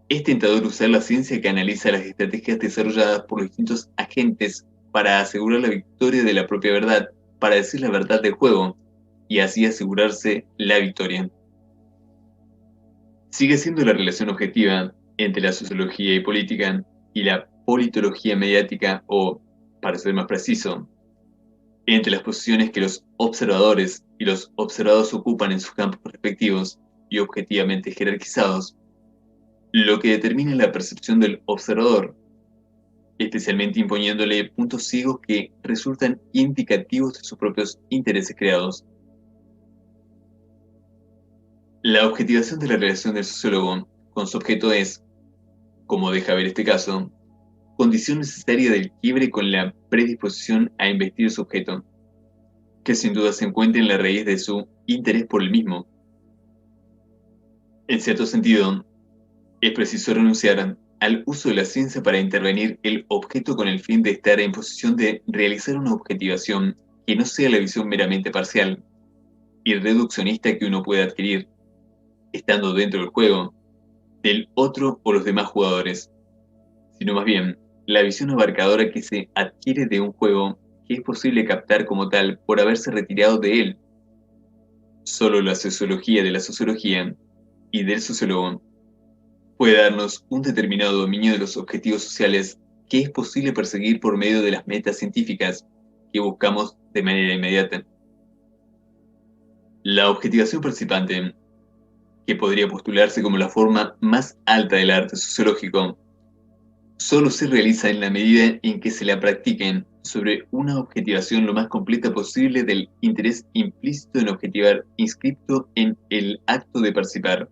es tentador usar la ciencia que analiza las estrategias desarrolladas por los distintos agentes para asegurar la victoria de la propia verdad, para decir la verdad del juego, y así asegurarse la victoria. Sigue siendo la relación objetiva entre la sociología y política y la politología mediática o, para ser más preciso, entre las posiciones que los observadores y los observados ocupan en sus campos respectivos y objetivamente jerarquizados, lo que determina la percepción del observador, especialmente imponiéndole puntos ciegos que resultan indicativos de sus propios intereses creados. La objetivación de la relación del sociólogo con su objeto es, como deja ver este caso, condición necesaria del quiebre con la predisposición a investir su objeto, que sin duda se encuentra en la raíz de su interés por el mismo. En cierto sentido, es preciso renunciar al uso de la ciencia para intervenir el objeto con el fin de estar en posición de realizar una objetivación que no sea la visión meramente parcial y reduccionista que uno puede adquirir, estando dentro del juego, del otro o los demás jugadores, sino más bien la visión abarcadora que se adquiere de un juego que es posible captar como tal por haberse retirado de él. Solo la sociología de la sociología y del sociólogo puede darnos un determinado dominio de los objetivos sociales que es posible perseguir por medio de las metas científicas que buscamos de manera inmediata. La objetivación participante, que podría postularse como la forma más alta del arte sociológico, solo se realiza en la medida en que se la practiquen sobre una objetivación lo más completa posible del interés implícito en objetivar inscripto en el acto de participar,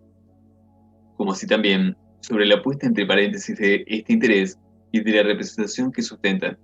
como así también sobre la puesta entre paréntesis de este interés y de la representación que sustenta.